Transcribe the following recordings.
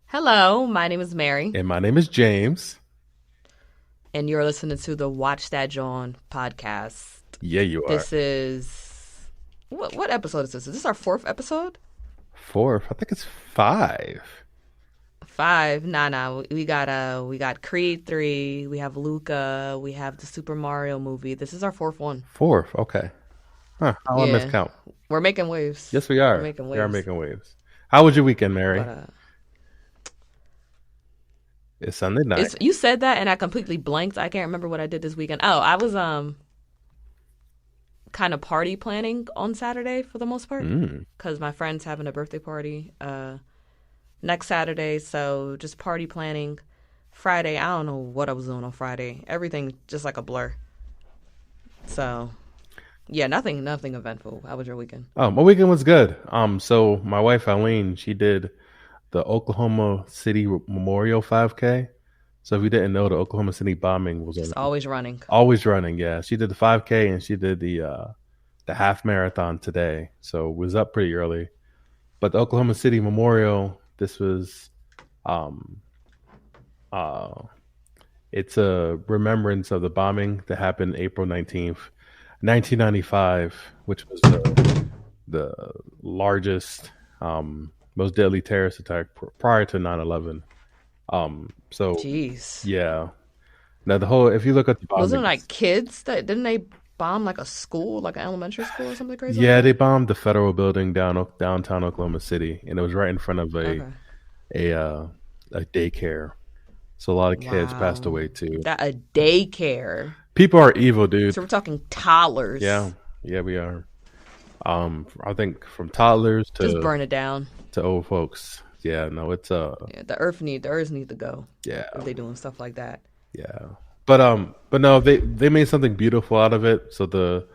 Hello, my name is Mary, And my name is James. and you're listening to the Watch That John podcast. Yeah, you are. This is what episode is this? Is this our fourth episode? Fourth. I think it's five. Five? Nah. We got Creed 3. We have Luca. We have the Super Mario movie. This is our fourth one. Fourth. Okay. Huh. I'll Yeah, miscount. we're making waves. Yes, we We're are. making We are waves. making waves. How was your weekend, But Mary? It's Sunday night. it's you said that, and I completely blanked. I can't remember what I did this weekend. Oh, I was kind of party planning on Saturday for the most part Mm. because my friend's having a birthday party next Saturday. So just party planning. Friday, I don't know what I was doing on Friday. Everything just like a blur. So yeah, nothing eventful. How was your weekend? Oh, my weekend was good. So my wife Eileen, she did the Oklahoma City Memorial 5K. So if you didn't know, the Oklahoma City bombing was Just always running. always running. Yeah, she did the 5K and she did the half marathon today. So it was up pretty early. But the Oklahoma City Memorial, this was um uh it's a remembrance of the bombing that happened April 19th, 1995, which was the largest, most deadly terrorist attack prior to 9/11. So Jeez, yeah. Now the whole, if you look at the wasn't it bombings, like kids that didn't they bomb like a school, like an elementary school or something crazy like yeah, that? they bombed the federal building downtown Oklahoma City, and it was right in front of Okay. a uh, a daycare. So a lot of kids passed Wow. away too. That a daycare. People are evil, dude. So we're talking toddlers. Yeah, yeah, we are. I think from toddlers Just burn it down. to old folks. Yeah, no, it's Yeah, the earth need to go yeah, if they doing stuff like that. yeah. But no, they made something beautiful out of it. So the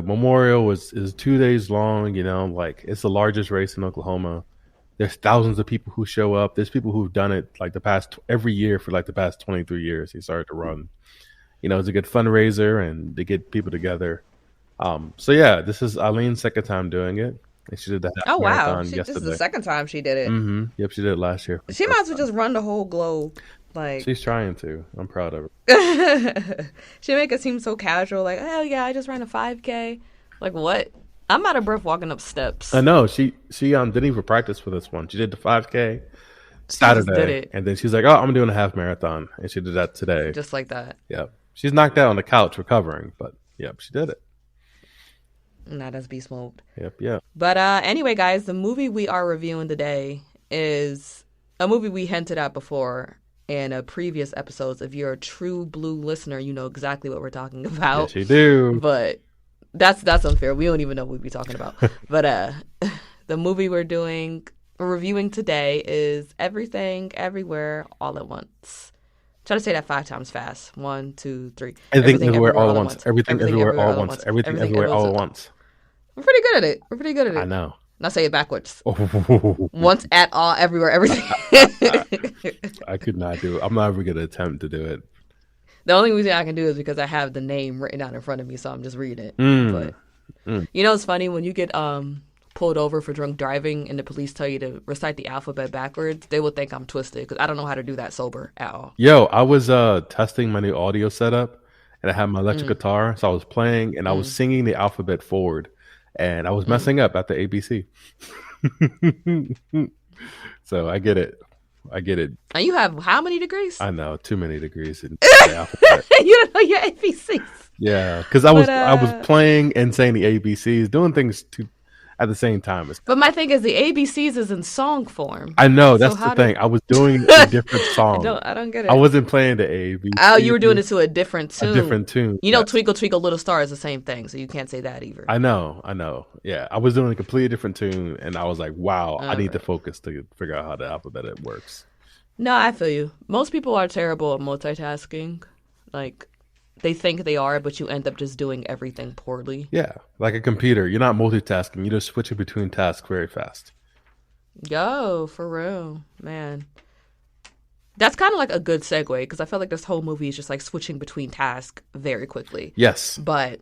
memorial is 2 days long. You know, like it's the largest race in Oklahoma. There's thousands of people who show up. There's people who've done it like the past every year for like the past 23 years. They started to run. You know, it's a good fundraiser and they get people together. So yeah, this is Eileen's second time doing it. And she did the half Oh wow, marathon this is the yesterday. second time she did it. Yep, she did it last year for the She might first as well time. just run the whole globe. Like She's trying to. I'm proud of her. she make it seem so casual. Like, oh yeah, I just ran a 5K. Like what? I'm out of breath walking up I steps. know she didn't even practice for this one. She did the 5K She just did Saturday, it and then she's like, "Oh, I'm doing a half marathon," and she did that today. just like that. Yep, she's knocked out on the couch recovering, but yep, she did it. Not as beast mode. Yep, yep. But anyway, guys, the movie we are reviewing today is a movie we hinted at before in a previous episodes. If you're a true blue listener, you know exactly what we're talking about. Yes, you do. But that's unfair. We don't even know what we'd be talking about. But the movie we're reviewing today is Everything Everywhere All at Once. Try to say that 5 times fast. One, two, three. Everything Everything everywhere everywhere all all at at once. once. Everything Everything everywhere everywhere all all at at once. once. Everything Everything everywhere everywhere all all at at once. once. We're pretty good at it. We're pretty good at I it. know. Now say it backwards. Oh, Once at all, everywhere, everything. I could not do it. I'm not even gonna attempt to do it. The only reason I can do it is because I have the name written down in front of me, so I'm just reading it. Mm, But mm. you know, it's funny when you get pulled over for drunk driving and the police tell you to recite the alphabet backwards. They will think I'm twisted because I don't know how to do that sober at all. Yo, I was testing my new audio setup, and I had my electric Mm, guitar, so I was playing and I was mm, singing the alphabet forward, and I was mm. messing up at the ABC. So I get it. I get it. And you have how many degrees? I know too many degrees in the alphabet. You don't know your ABCs. Yeah, because I was But I was playing and saying the ABCs, doing things at the same time. my thing is the ABCs is in song form. I know So that's the how do thing. I was doing a different song. I don't get I it. wasn't playing the Oh, you were doing ABCs. it to a different A tune. different tune. You know, Yes. Twinkle Twinkle Little Star is the same thing, so you can't say that either. I know. I know. Yeah, I was doing a completely different tune, and I was like, "Wow, I need to Okay. focus to figure out how the alphabet it works." No, I feel you. Most people are terrible at multitasking. Like, they think they are, but you end up just doing everything poorly. Yeah, like a computer, you're not multitasking. You're just switching between tasks very fast. Yo, for real, man. That's kind of like a good segue because I feel like this whole movie is just like switching between tasks very quickly. Yes. But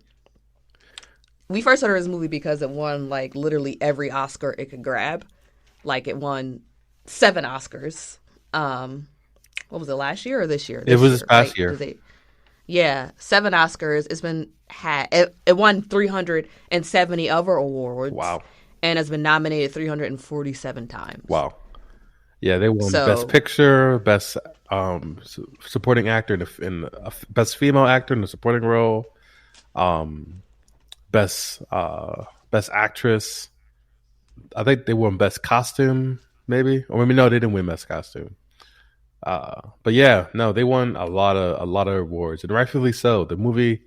we first started this movie because it won like literally every Oscar it could grab. Like it won 7 Oscars. What was it, last year or this year? It was this year, past right? year. Yeah, 7 Oscars. It won 370 other awards. Wow. And has been nominated 347 times. Wow. Yeah, they won So- Best Picture, Best Supporting Actor, Best Female Actor in the Supporting Role, Best Actress. I think they won Best Costume, maybe, or maybe no, they didn't win Best Costume. But yeah, no, they won a lot of awards, and rightfully so. The movie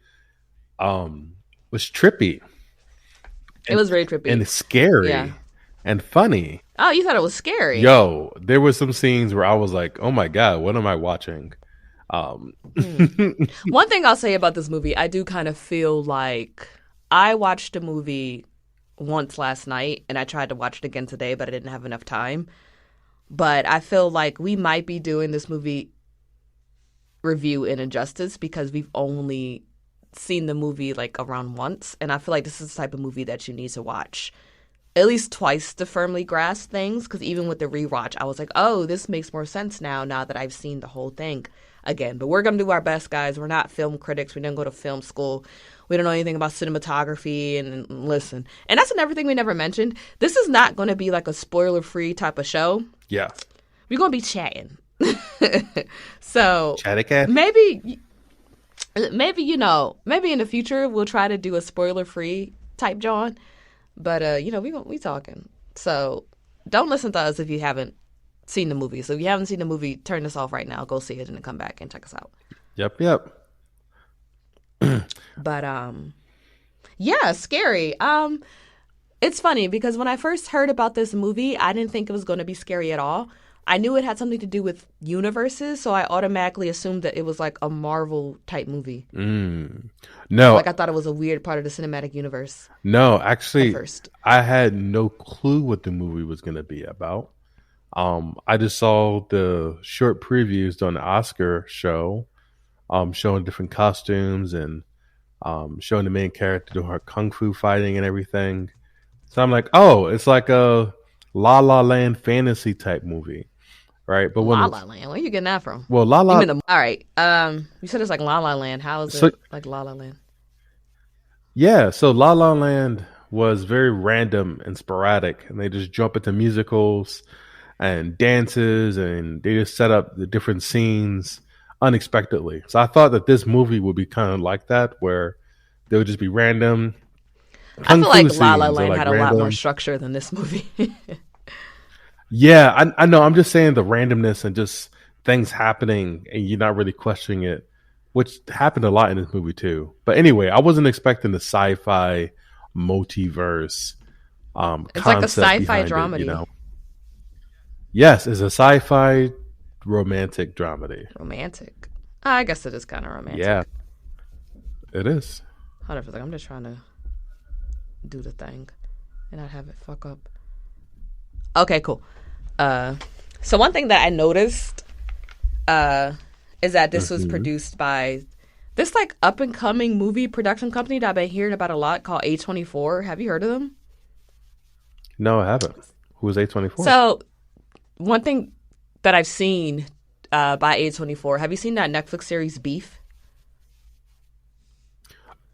was trippy. It was very trippy. And scary. Yeah. And funny. Oh, you thought it was scary? Yo, there were some scenes where I was like, "Oh my god, what am I watching?" One thing I'll say about this movie, I do kind of feel like I watched a movie once last night, and I tried to watch it again today, but I didn't have enough time. But I feel like we might be doing this movie review an injustice because we've only seen the movie like around once, and I feel like this is the type of movie that you need to watch at least twice to firmly grasp things, because even with the rewatch I was like, oh, this makes more sense now that I've seen the whole thing again. But we're gonna do our best, guys. We're not film critics. We didn't go to film school. We don't know anything about cinematography. And listen, and that's another thing we never mentioned, this is not going to be like a spoiler free type of show. Yeah, we're gonna be chatting. So Chatticat? maybe maybe in the future we'll try to do a spoiler free type John, but we talking, so don't listen to us if you haven't seen the movie. So if you haven't seen the movie, turn this off right now, go see it, and then come back and check us out. Yep. But yeah, scary. It's funny because when I first heard about this movie, I didn't think it was going to be scary at all. I knew it had something to do with universes, so I automatically assumed that it was like a Marvel type movie. No, Like I thought it was a weird part of the cinematic universe. no, actually, At first. I had no clue what the movie was going to be about. I just saw the short previews on the Oscar show, showing different costumes and showing the main character doing her kung fu fighting and everything. So I'm like, oh, it's like a La La Land fantasy type movie, right? But when La La Land. Where you getting that from? well, La La, All right. You said it's like La La Land. How is So- it like La La Land? yeah. So La La Land was very random and sporadic, and they just jump into musicals and dances, and they just set up the different scenes unexpectedly. So I thought that this movie would be kind of like that, where they would just be random. I feel like scenes La La or, Land like, had a lot more random- structure than this movie. Yeah, I know. I'm just saying the randomness and just things happening, and you're not really questioning it, which happened a lot in this movie too. But anyway, I wasn't expecting the sci-fi multiverse. It's like a concept sci-fi behind it, dramedy. Yes, it's a sci-fi romantic dramedy. Romantic. I guess it is kind of romantic. Yeah, it is. Hold on for a second. I'm just trying to do the thing and not have it fuck up. Okay, cool. So one thing that I noticed is that this was produced by this like up and coming movie production company that I've been hearing about a lot called A24. Have you heard of them? No, I haven't. Who is A24? So one thing that I've seen by A24, have you seen that Netflix series Beef?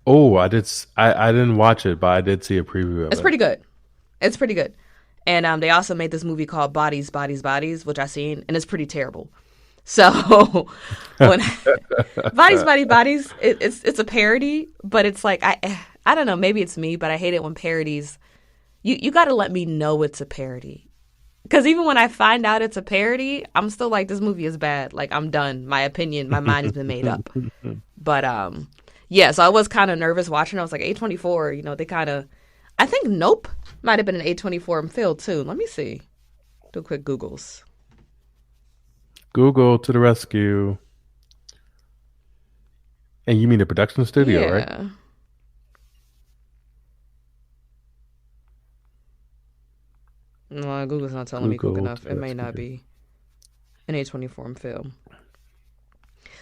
Oh, I did. I didn't watch it, but I did see a preview of it. It's pretty good. It's pretty good. And they also made this movie called Bodies, Bodies, Bodies, which I've seen, and it's pretty terrible. So when Bodies, Bodies, Bodies, it's a parody, but it's like I don't know, maybe it's me, but I hate it when parodies. You got to let me know it's a parody, because even when I find out it's a parody, I'm still like, this movie is bad. Like, I'm done. My opinion, my mind has been made up. But yeah, so I was kind of nervous watching. I was like, A24, they kind of. I think Nope might have been an A24 film too. Let me see. Do a quick Googles. Google to the rescue. And you mean the production studio, right? Yeah. No, Google's not telling me quick Google enough. to It may rescue. not be an A24 film.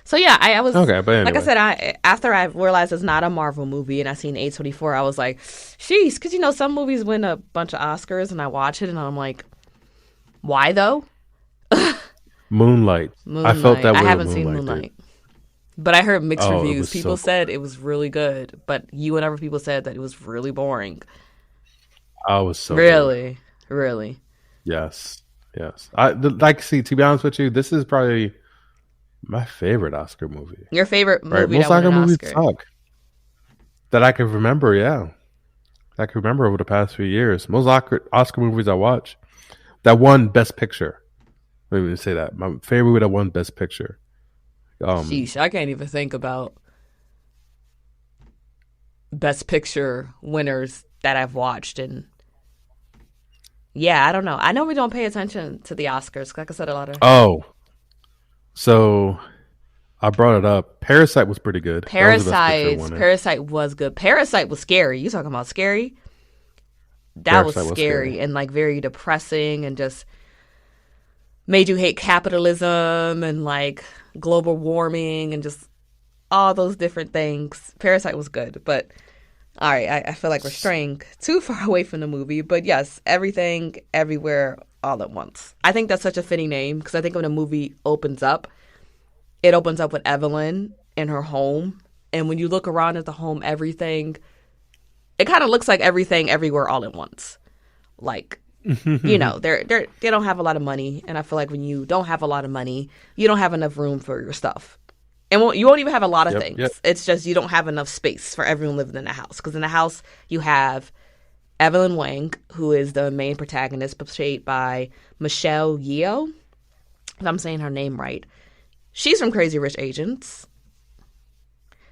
So yeah, I was Okay, but like I anyway. said, after I realized it's not a Marvel movie and I seen A24, I was like, sheesh, because some movies win a bunch of Oscars and I watch it and I'm like, why though? Moonlight. I felt Moonlight. that I way haven't with seen Moonlight, dude. Moonlight, but I heard mixed Oh, it reviews. was People so cool. said it was really good, but you and other people said that it was really boring. Oh, it was so good. Really, really. Yes, yes. Like, see, to be honest with you, this is probably my favorite Oscar movie. Your favorite Right? movie Most that won Oscar an movies Oscar? suck that I can remember. Yeah, I can remember over the past few years. Most Oscar movies I watch that won Best Picture. Let me say that my favorite movie that won Best Picture. Sheesh, I can't even think about Best Picture winners that I've watched, and yeah, I don't know. I know we don't pay attention to the Oscars. Like I said, a lot of Oh, so I brought it up. Parasite was pretty good. That was the Best Picture winner. Parasite was good. Parasite was scary. You talking about scary? That was Parasite was scary and like very depressing and just made you hate capitalism and like global warming and just all those different things. Parasite was good, but all right, I feel like we're straying too far away from the movie. But yes, everything, everywhere, all at once. I think that's such a fitting name because I think when a movie opens up, it opens up with Evelyn in her home. And when you look around at the home, everything, it kind of looks like everything, everywhere, all at once. Like, you know, they don't have a lot of money. And I feel like when you don't have a lot of money, you don't have enough room for your stuff. And you won't even have a lot of Yep, things. yep. It's just you don't have enough space for everyone living in the house. Because in the house, you have Evelyn Wang, who is the main protagonist, portrayed by Michelle Yeoh, if I'm saying her name right. She's from Crazy Rich Asians.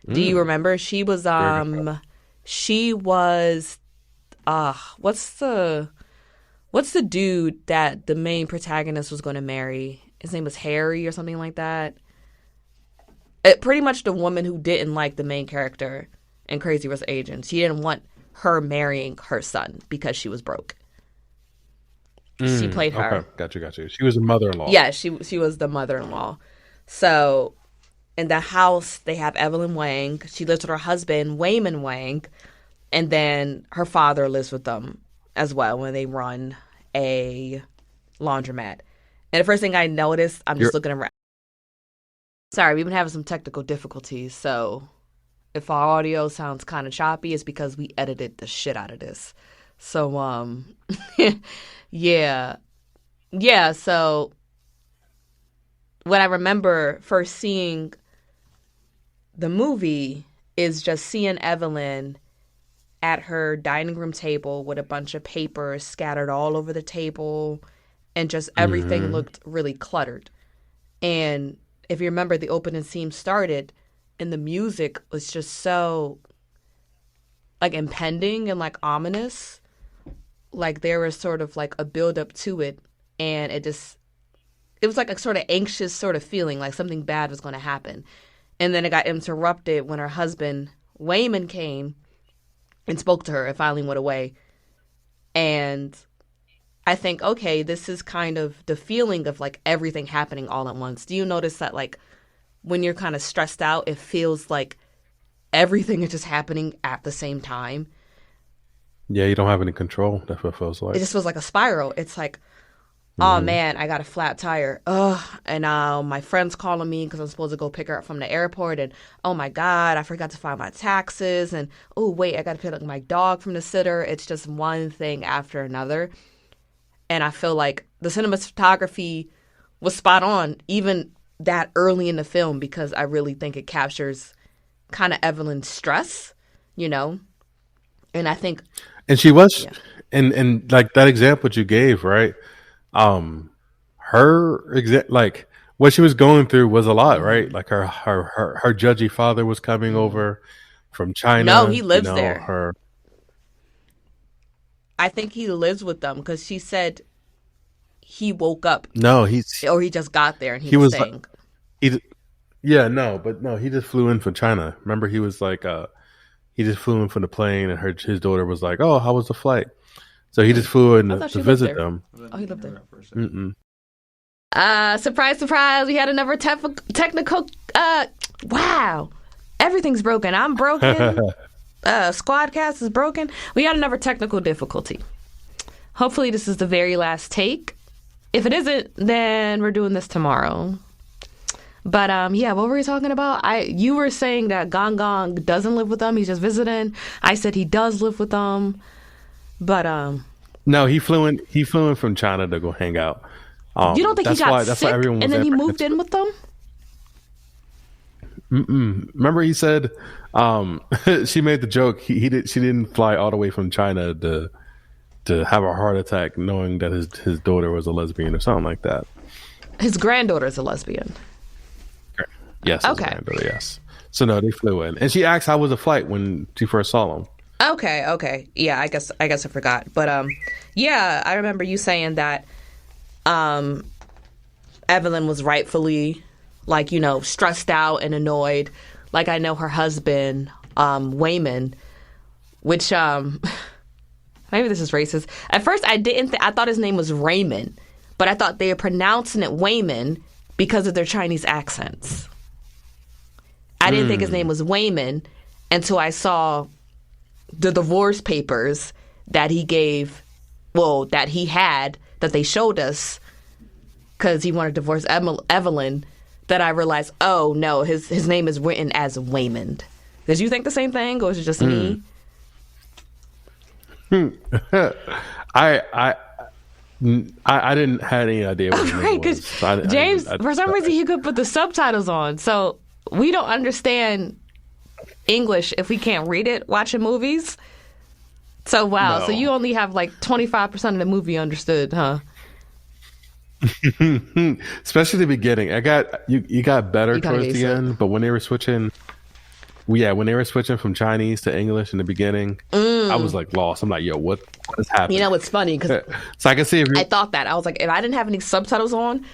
Do you remember? She was what's the dude that the main protagonist was going to marry? His name was Harry or something like that. Pretty much the woman who didn't like the main character in Crazy Rich Asians. She didn't want her marrying her son because she was broke. She played her. Okay, got you. She was a mother-in-law. Yeah, she was the mother-in-law. So in the house, they have Evelyn Wang. She lives with her husband, Wayman Wang, and then her father lives with them as well when they run a laundromat. And the first thing I noticed, I'm just looking around. Sorry, we've been having some technical difficulties, so if our audio sounds kind of choppy, it's because we edited the shit out of this. So, yeah. Yeah, so what I remember first seeing the movie is just seeing Evelyn at her dining room table with a bunch of papers scattered all over the table, and just everything looked really cluttered. And if you remember, the opening scene started and the music was just so like impending and like ominous. Like there was sort of like a build up to it, and it was like a sort of anxious sort of feeling like something bad was going to happen. And then it got interrupted when her husband Wayman came and spoke to her. It finally went away. And I think, okay, this is kind of the feeling of like everything happening all at once. Do you notice that like when you're kind of stressed out, it feels like everything is just happening at the same time? Yeah, you don't have any control. That's what it feels like. It just feels like a spiral. It's like, oh man, I got a flat tire. Ugh. And my friend's calling me because I'm supposed to go pick her up from the airport. And oh my God, I forgot to file my taxes. And oh wait, I got to pick up my dog from the sitter. It's just one thing after another. And I feel like the cinematography was spot on, even that early in the film, because I really think it captures kind of Evelyn's stress, you know? And I think... And she was, and like that example you gave, right? Like what she was going through was a lot, right? Like her judgy father was coming over from China. No, he lives there. Her... I think he lives with them because she said he woke up. No, he just got there and he was staying. He just flew in from China. Remember, he was like, he just flew in from the plane, and his daughter was like, "Oh, how was the flight?" So he just flew in to visit them. Oh, he lived there. Surprise, surprise! We had another technical. Wow, everything's broken. I'm broken. Squadcast is broken. We had another technical difficulty. Hopefully, this is the very last take. If it isn't, then we're doing this tomorrow. But yeah, what were we talking about? You were saying that Gong Gong doesn't live with them. He's just visiting. I said he does live with them. But no, he flew in from China to go hang out. You don't think he got sick and then he moved in with them? Remember, he said she made the joke. She didn't fly all the way from China to have a heart attack, knowing that his daughter was a lesbian or something like that. His granddaughter's a lesbian. Yes. Okay. Yes. So no, they flew in, and she asked how was the flight when she first saw him. Okay. Yeah, I guess I forgot. But yeah, I remember you saying that Evelyn was rightfully, like, stressed out and annoyed. Like, I know her husband, Wayman, which maybe this is racist. At first, I didn't. I thought his name was Raymond, but I thought they were pronouncing it Wayman because of their Chinese accents. I didn't think his name was Wayman until I saw the divorce papers that he that he had, that they showed us, because he wanted to divorce Evelyn, that I realized, oh, no, his name is written as Waymond. Did you think the same thing, or was it just me? I didn't have any idea what his name was. James, for some reason, he could put the subtitles on, so we don't understand English if we can't read it watching movies. So wow, no. So you only have like 25% of the movie understood, huh? Especially the beginning. You got better towards the end, but when they were switching from Chinese to English in the beginning, I was like lost. I'm like, yo, what is happening? It's funny because so I can see I thought that. I was like, if I didn't have any subtitles on,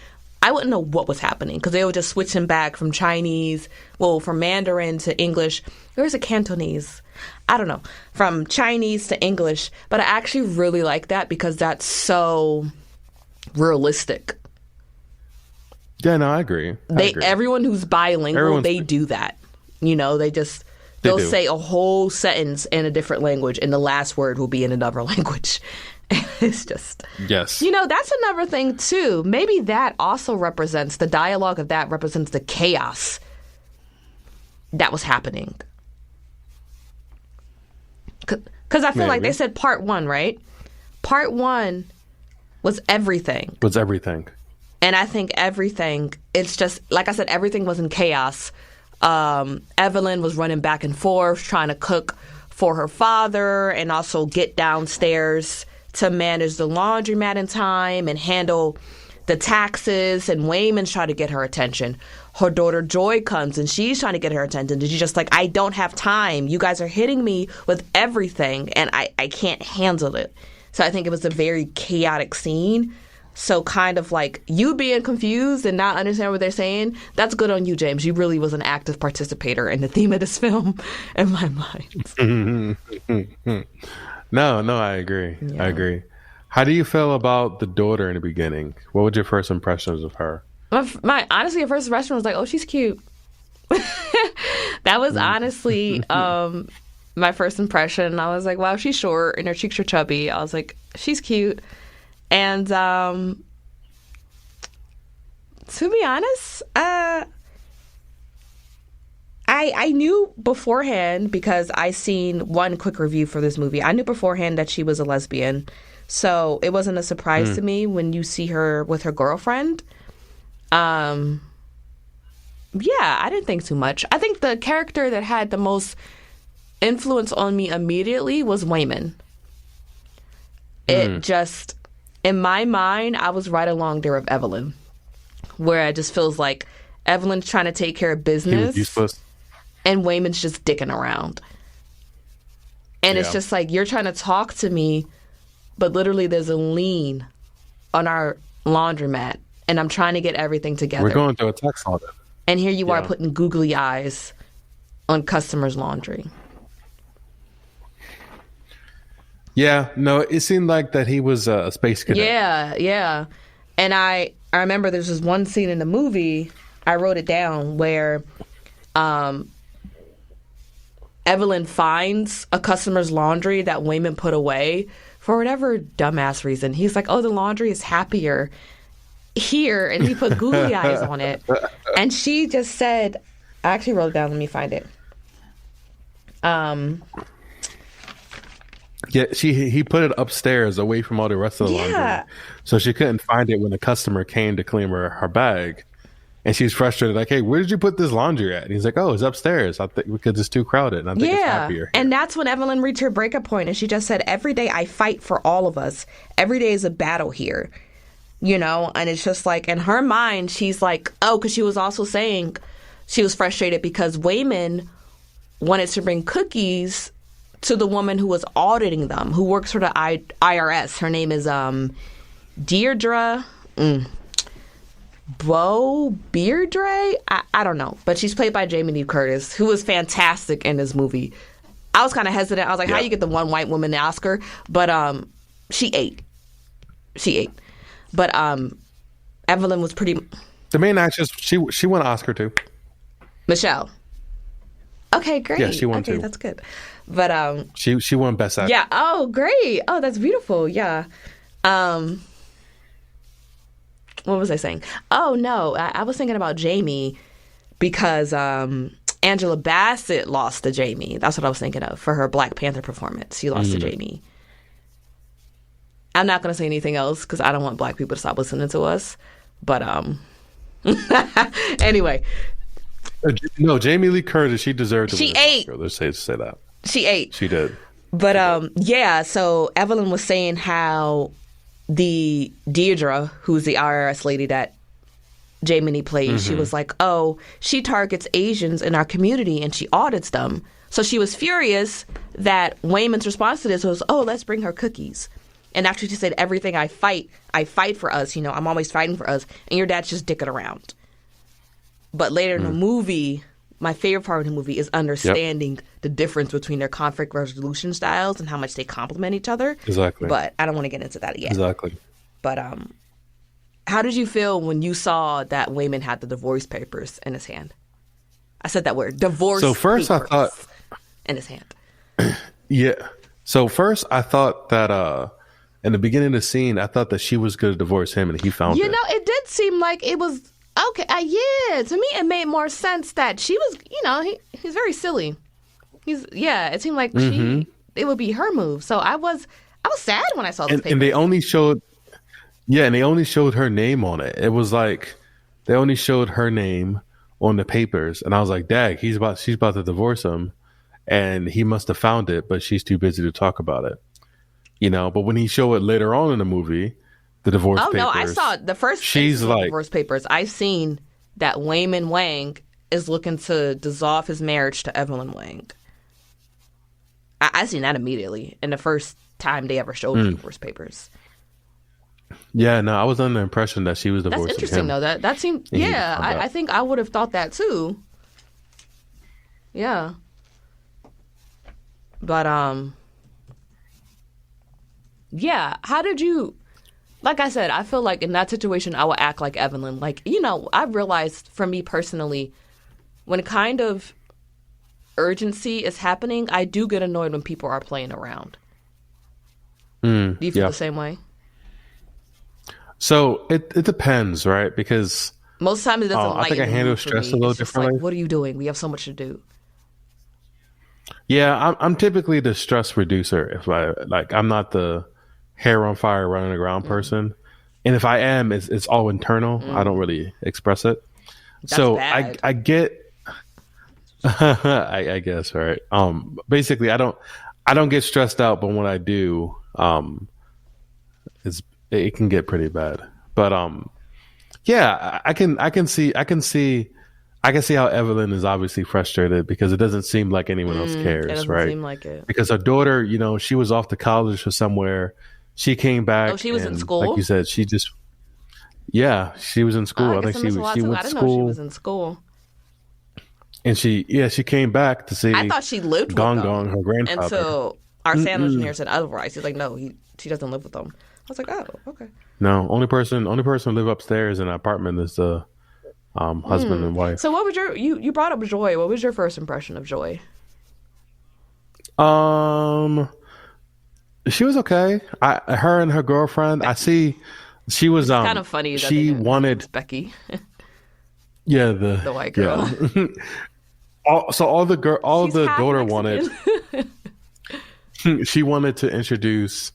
I wouldn't know what was happening, because they were just switching back from from Mandarin to English. Or is it Cantonese? I don't know. From Chinese to English. But I actually really like that because that's so realistic. Yeah, no, I agree. Everyone who's bilingual, they do that. They'll say a whole sentence in a different language, and the last word will be in another language. It's just... Yes. That's another thing, too. Maybe that also represents... The dialogue of that represents the chaos that was happening. Because I feel like they said part 1, right? Part 1 was everything. And I think everything... It's just... Like I said, everything was in chaos. Evelyn was running back and forth, trying to cook for her father and also get downstairs to manage the laundromat in time and handle the taxes. And Wayman's trying to get her attention. Her daughter Joy comes and she's trying to get her attention. And she's just like, I don't have time. You guys are hitting me with everything and I can't handle it. So I think it was a very chaotic scene. So kind of like you being confused and not understanding what they're saying, that's good on you, James. You really was an active participator in the theme of this film in my mind. No, I agree. Yeah. I agree. How do you feel about the daughter in the beginning? What were your first impressions of her? Honestly, your first impression was like, oh, she's cute. That was honestly my first impression. I was like, wow, she's short and her cheeks are chubby. I was like, she's cute. And to be honest, I knew beforehand, because I seen one quick review for this movie. I knew beforehand that she was a lesbian. So it wasn't a surprise to me when you see her with her girlfriend. Yeah, I didn't think too much. I think the character that had the most influence on me immediately was Wayman. It just... In my mind, I was right along there with Evelyn, where it just feels like Evelyn's trying to take care of business and Wayman's just dicking around. And it's just like, you're trying to talk to me, but literally there's a lien on our laundromat, and I'm trying to get everything together. We're going through a tax audit. And here you are putting googly eyes on customers' laundry. Yeah, no, it seemed like that he was a space cadet. Yeah. And I remember there's this one scene in the movie, I wrote it down, where Evelyn finds a customer's laundry that Wayman put away for whatever dumbass reason. He's like, oh, the laundry is happier here, and he put googly eyes on it. And she just said, I actually wrote it down. Let me find it. Yeah, he put it upstairs away from all the rest of the laundry. So she couldn't find it when the customer came to claim her bag. And she's frustrated, like, hey, where did you put this laundry at? And he's like, oh, it's upstairs. I think because it's too crowded. And I think it's happier. And that's when Evelyn reached her breakup point, and she just said, every day I fight for all of us. Every day is a battle here. You know, and it's just like, in her mind, she's like, oh, because she was also saying she was frustrated because Wayman wanted to bring cookies to the woman who was auditing them, who works for the IRS. Her name is Deirdre Beardre? I don't know. But she's played by Jamie Lee Curtis, who was fantastic in this movie. I was kind of hesitant. I was like, how you get the one white woman the Oscar? But she ate. But Evelyn was pretty... The main actress, she won an Oscar too. Michelle. Okay, great. Yeah, she won too. Okay, that's good. But she won Best Actress. Yeah. Oh, great. Oh, that's beautiful. Yeah. What was I saying? Oh no, I was thinking about Jamie because Angela Bassett lost to Jamie. That's what I was thinking of for her Black Panther performance. She lost to Jamie. I'm not going to say anything else because I don't want Black people to stop listening to us. But anyway. No, Jamie Lee Curtis, she deserved to win. She ate. Oscar. Let's say that. She ate. She did. But yeah, so Evelyn was saying how the Deirdre, who's the IRS lady that Jamie Lee plays, she was like, oh, she targets Asians in our community and she audits them. So she was furious that Wayman's response to this was, oh, let's bring her cookies. And after she said, everything I fight for us, you know, I'm always fighting for us, and your dad's just dicking around. But later in the movie, my favorite part of the movie is understanding the difference between their conflict resolution styles and how much they complement each other. Exactly. But I don't want to get into that yet. Exactly. But how did you feel when you saw that Wayman had the divorce papers in his hand? I said that word, divorce papers. So first I thought... in his hand. Yeah. So first I thought that... in the beginning of the scene, I thought that she was going to divorce him, and he found it. You know, it did seem like it was okay. Yeah, to me, it made more sense that she was. You know, he's very silly. It seemed like it would be her move. So I was sad when I saw this paper. And they only showed, her name on it. It was like they only showed her name on the papers, and I was like, "Dag, she's about to divorce him, and he must have found it, but she's too busy to talk about it." You know, but when he showed it later on in the movie, the divorce papers. Oh, no, I saw it. The first she's like, divorce papers. I've seen that Wayman Wang is looking to dissolve his marriage to Evelyn Wang. I seen that immediately in the first time they ever showed the divorce papers. Yeah, no, I was under the impression that she was divorcing him. That's interesting, though. That seemed, I think I would have thought that, too. Yeah. But, yeah, how did you, like I said, I feel like in that situation, I would act like Evelyn. Like, you know, I've realized for me personally, when kind of urgency is happening, I do get annoyed when people are playing around. Do you feel the same way? So it depends, right? Because most times it doesn't. I think I handle stress a little differently. Like, what are you doing? We have so much to do. Yeah, I'm typically the stress reducer. If I'm not the hair on fire, running around person, and if I am, it's all internal. I don't really express it. That's so bad. I get. I guess right. Basically, I don't get stressed out, but when I do, it can get pretty bad. But yeah, I can see how Evelyn is obviously frustrated because it doesn't seem like anyone else cares, it doesn't right? Seem like it. Because her daughter, you know, she was off to college or somewhere. She came back. Oh, she was in school. Like you said, she was in school. I think she went to school. I didn't know she was in school. And she came back to see. I thought she lived Gong with them. Gong, her grandfather. Until our sound engineer said otherwise. He's like, no, she doesn't live with them. I was like, oh, okay. No, only person live upstairs in an apartment is the husband and wife. So what was you brought up Joy. What was your first impression of Joy? She was okay. Her and her girlfriend, I see She was Kind of funny that she wanted it's Becky, yeah the white girl. yeah. all the She's the half daughter Mexican. wanted she wanted to introduce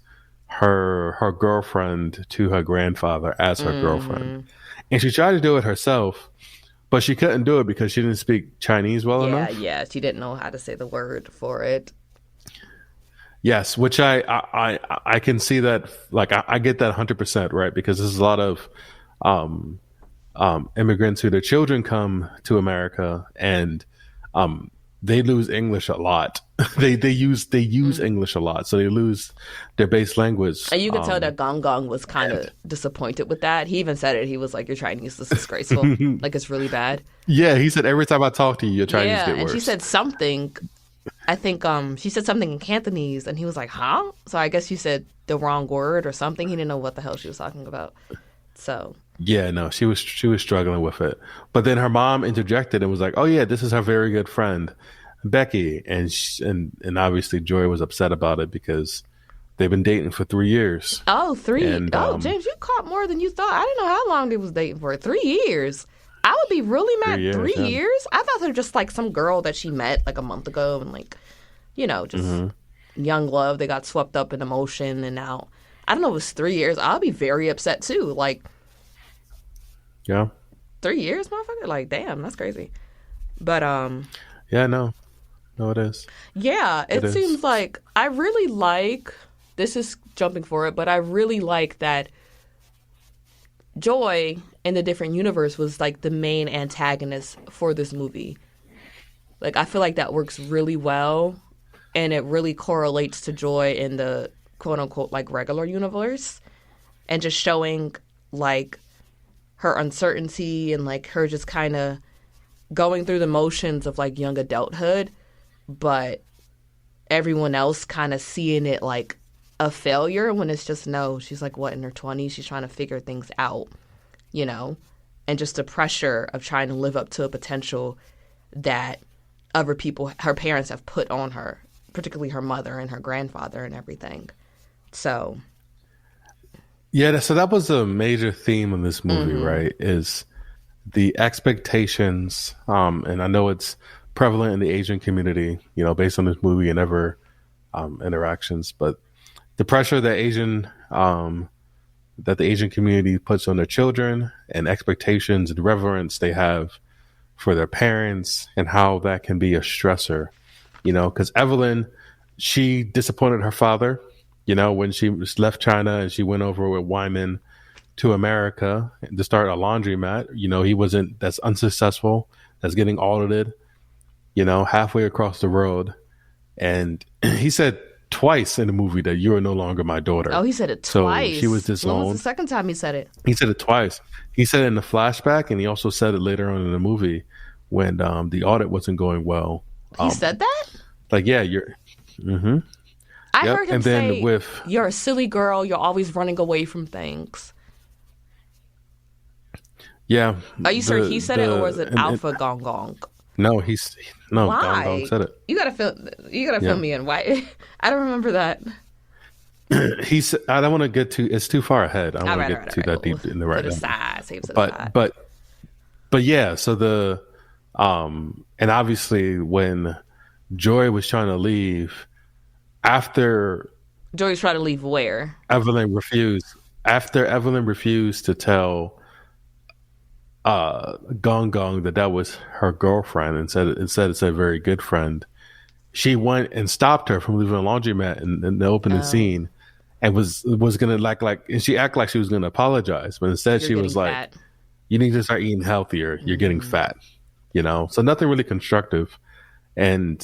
her girlfriend to her grandfather as her girlfriend, and she tried to do it herself, but she couldn't do it because she didn't speak Chinese well Yeah, enough. yeah. She didn't know how to say the word for it. Yes, which I can see that. Like I get that 100%, right? Because there's a lot of um, immigrants who their children come to America and they lose English a lot. they use English a lot, so they lose their base language. And you could tell that Gong Gong was kind of disappointed with that. He even said it. He was like, "Your Chinese is disgraceful. Like it's really bad." Yeah, he said every time I talk to you, your Chinese get worse. And she said something. I think she said something in Cantonese, and he was like, "Huh?" So I guess you said the wrong word or something. He didn't know what the hell she was talking about. So yeah, no, she was struggling with it. But then her mom interjected and was like, "Oh yeah, this is her very good friend, Becky," and and obviously Joy was upset about it because they've been dating for 3 years. oh, three. And James, you caught more than you thought. I didn't know how long they was dating for. 3 years. I would be really mad. 3 years, 3 yeah. years? I thought they were just like some girl that she met like a month ago and like, just young love. They got swept up in emotion and now, I don't know, it was 3 years. I'll be very upset too. Like, Yeah, 3 years, motherfucker? Like, damn, that's crazy. But, yeah, no, it is. yeah, it It is. seems like I really like, this is jumping for it, but I really like that Joy in the different universe was like the main antagonist for this movie. Like I feel like that works really well and it really correlates to Joy in the quote unquote like regular universe and just showing like her uncertainty and like her just kind of going through the motions of like young adulthood, but everyone else kind of seeing it like a failure when it's just no, she's like what in her 20s, she's trying to figure things out, and just the pressure of trying to live up to a potential that other people, her parents have put on her, particularly her mother and her grandfather and everything. So Yeah, so that was a major theme in this movie, right? Is the expectations, and I know it's prevalent in the Asian community, based on this movie and ever interactions, but the pressure that the Asian community puts on their children and expectations and reverence they have for their parents and how that can be a stressor, because Evelyn, she disappointed her father, when she left China and she went over with Wyman to America to start a laundromat. He wasn't, that's unsuccessful, that's getting audited, halfway across the road. And he said twice in the movie that you are no longer my daughter. oh, he said it So twice. she was When was disowned. the second time he said it? He said it twice. He said it in the flashback, and he also said it later on in the movie when the audit wasn't going well. He said that? Like, yeah, you're. Mm-hmm. I Yep. heard him And then say, with "You're a silly girl. You're always running away from things." yeah. Are you sure he said it, or was it and- Alpha Gong Gong? No, no. Why? Gong Gong said it. You gotta Yeah. fill me in. Why? I don't remember that. He said, I don't want to get too. It's too far ahead. I don't want to Alright, get too that we'll deep in the put right it now. aside. Save it aside. But yeah. So and obviously when Joy was trying to leave after Joey's trying to leave where? Evelyn refused. After Evelyn refused to tell Gong Gong that was her girlfriend and said instead it's a very good friend, she went and stopped her from leaving a laundromat in the opening scene, and was gonna and she acted like she was gonna apologize, but instead You're she was getting like, fat. "You need to start eating healthier. You're getting fat." So nothing really constructive, and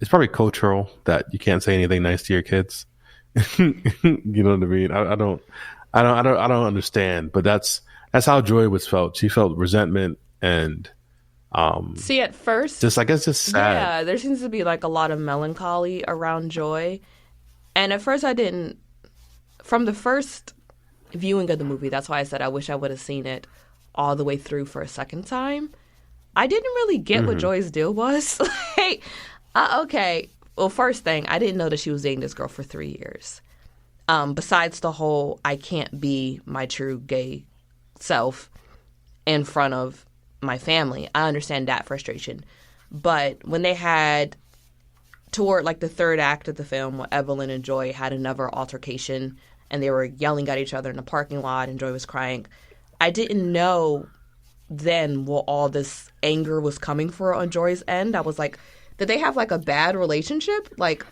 it's probably cultural that you can't say anything nice to your kids. You know what I mean? I don't understand, but that's how Joy was felt. She felt resentment and See, at first, just I guess just sad. yeah, there seems to be like a lot of melancholy around Joy. And at first I didn't, from the first viewing of the movie, that's why I said I wish I would have seen it all the way through for a second time. I didn't really get what Joy's deal was. Okay. Well, first thing, I didn't know that she was dating this girl for 3 years. Besides the whole, I can't be my true gay self in front of my family. I understand that frustration. But when they had, toward like the third act of the film, where Evelyn and Joy had another altercation and they were yelling at each other in the parking lot and Joy was crying, I didn't know then what all this anger was coming for on Joy's end. I was like, did they have like a bad relationship? Like,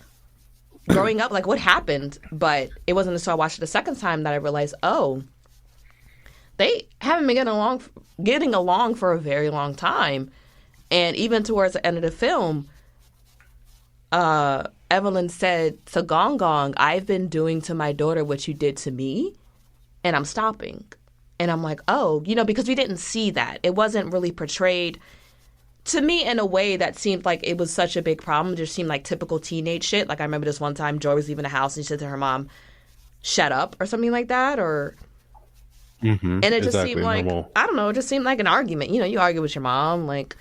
growing up, like what happened? But it wasn't until I watched it the second time that I realized, oh, they haven't been getting along for a very long time. And even towards the end of the film, Evelyn said to Gong Gong, I've been doing to my daughter what you did to me, and I'm stopping. And I'm like, oh, because we didn't see that. It wasn't really portrayed to me in a way that seemed like it was such a big problem. It just seemed like typical teenage shit. Like I remember this one time Joy was leaving the house and she said to her mom, shut up or something like that. And it just seemed like, normal. I don't know, it just seemed like an argument. You argue with your mom, like,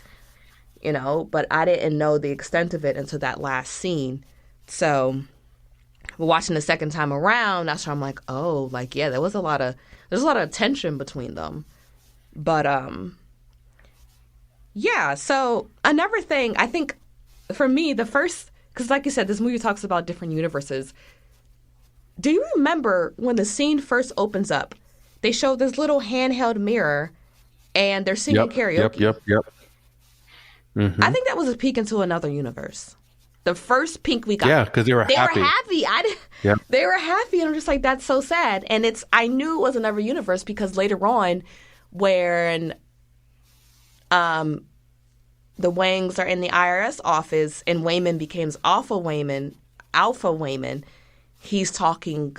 but I didn't know the extent of it until that last scene. So watching the second time around, that's where I'm like, oh, like, yeah, there's a lot of tension between them. But, yeah, so another thing, I think, for me, because like you said, this movie talks about different universes. Do you remember when the scene first opens up, they show this little handheld mirror, and they're singing karaoke? Yep. Mm-hmm. I think that was a peek into another universe. The first peek we got. Yeah, because they were happy. They were happy, and I'm just like, that's so sad. And I knew it was another universe because later on, when the Wangs are in the IRS office and Wayman becomes Alpha Wayman, he's talking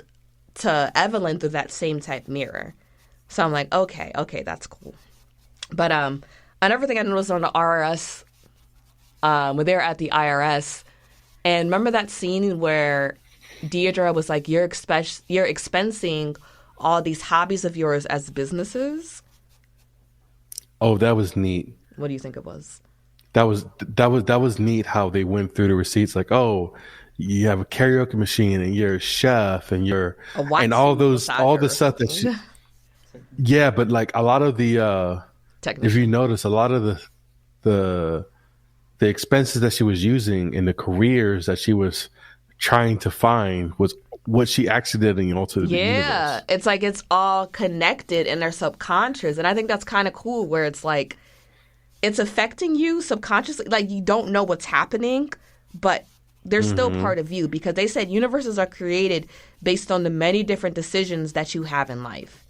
to Evelyn through that same type mirror. So I'm like, okay, that's cool. But another thing I noticed on the IRS, when they were at the IRS, and remember that scene where Deirdre was like, you're expensing all these hobbies of yours as businesses? Oh, that was neat. What do you think it was? That was neat how they went through the receipts. Like, oh, you have a karaoke machine and you're a chef and and all the stuff that she. Yeah, but like a lot of the if you notice, a lot of the expenses that she was using and the careers that she was trying to find was what she actually did in the alternate universe. Yeah, it's like it's all connected in their subconscious, and I think that's kind of cool. Where it's like it's affecting you subconsciously, like you don't know what's happening, but they're still part of you because they said universes are created based on the many different decisions that you have in life.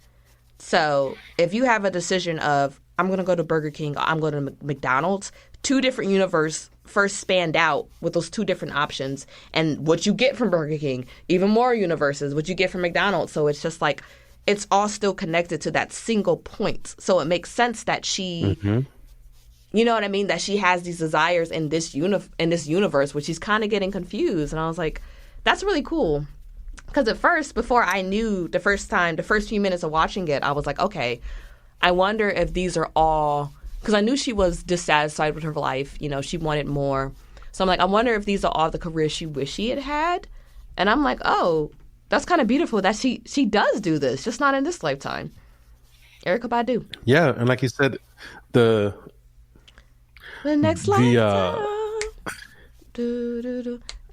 So if you have a decision of I'm going to go to Burger King, or I'm going to McDonald's, two different universes first spanned out with those two different options, and what you get from Burger King, even more universes, what you get from McDonald's. So it's just like it's all still connected to that single point. So it makes sense that she, you know what I mean, that she has these desires in this universe, which she's kind of getting confused. And I was like, that's really cool. Because at first, before I knew the first few minutes of watching it, I was like, okay, I wonder if these are all, because I knew she was dissatisfied with her life. She wanted more. So I'm like, I wonder if these are all the careers she wished she had had. And I'm like, oh, that's kind of beautiful that she does do this, just not in this lifetime. Erykah Badu. Yeah, and like you said, the next lifetime.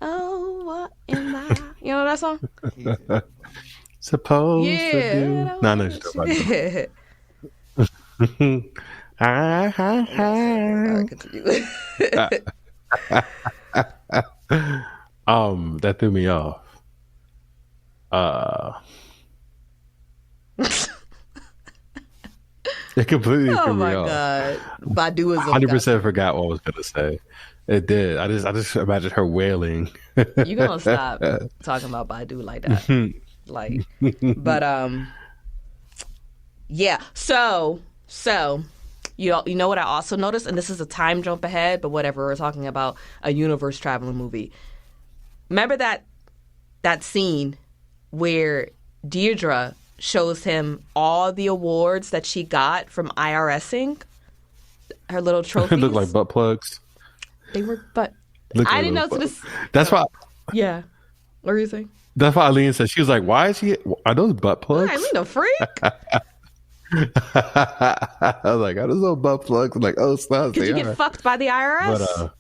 Oh, what am I? You know that song? Supposed to do. No, she's about to. That threw me off. It completely threw me off. Oh my god, Badu is 100% forgot what I was gonna say. It did. I just imagined her wailing. You gonna stop talking about Badu like that? Like, but yeah. So you know what I also noticed, and this is a time jump ahead, but whatever. We're talking about a universe traveling movie. Remember that scene where Deirdre shows him all the awards that she got from IRSing, her little trophies. It looked like butt plugs. They were, but I didn't know this. That's why. Yeah. What were you saying? That's what Eileen said. She was like, "Why is he? Are those butt All plugs?" right, we the freak. I was like, "Are those little butt plugs?" I'm like, "Oh, snap, Did they you get are." fucked by the IRS? But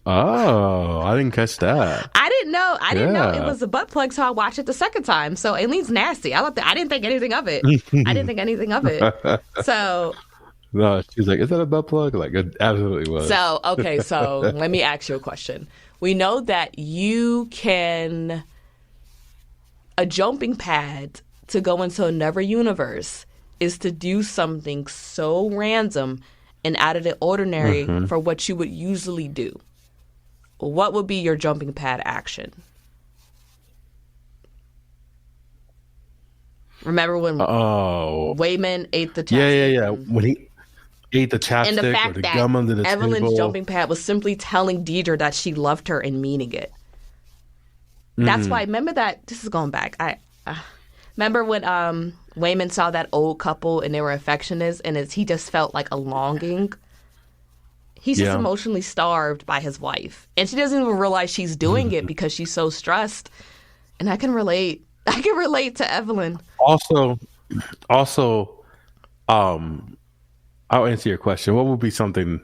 oh, I didn't catch that. I didn't know. I didn't know it Yeah. was a butt plug, so I watched it the second time. So Aileen's nasty. I didn't think anything of it. I didn't think anything of it. So No, she was like, "Is that a butt plug?" Like, it absolutely was. okay. So let me ask you a question. We know that you can a jumping pad to go into another universe is to do something so random and out of the ordinary for what you would usually do. What would be your jumping pad action? Remember when Oh, Wayman ate the chapstick? yeah. When he ate the And the chapstick or fact the that gum under the Evelyn's table. jumping pad was simply telling Deidre that she loved her and meaning it. That's why, remember that, this is going back. I remember when Wayman saw that old couple and they were affectionate and he just felt like a longing. He's just Yeah. emotionally starved by his wife. And she doesn't even realize she's doing it because she's so stressed. And I can relate. I can relate to Evelyn. Also, I'll answer your question. What would be something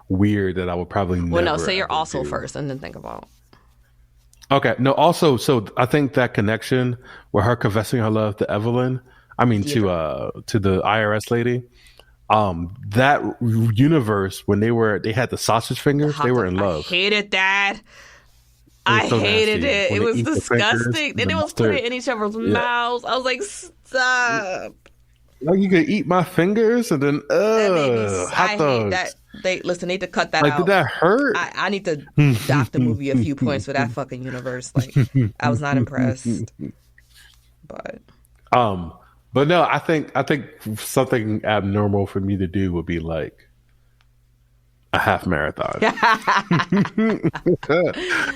weird that I would probably never? Well, no, say you're ever also do? first and then think about. Okay. No. Also, so I think that connection with her confessing her love to Evelyn. I mean, to the IRS lady. That universe when they had the sausage fingers, they were in I love. hated that. It I was so hated nasty. it. When It they was eat the fingers, disgusting. the And it was putting mustard. it in each other's mouths. I was like, stop. Like, you could eat my fingers and then That made me, hot I hate dogs. that. They need to cut that Like, out. did that hurt? I need to dock the movie a few points for that fucking universe. Like, I was not impressed. But But no, I think something abnormal for me to do would be like a half marathon.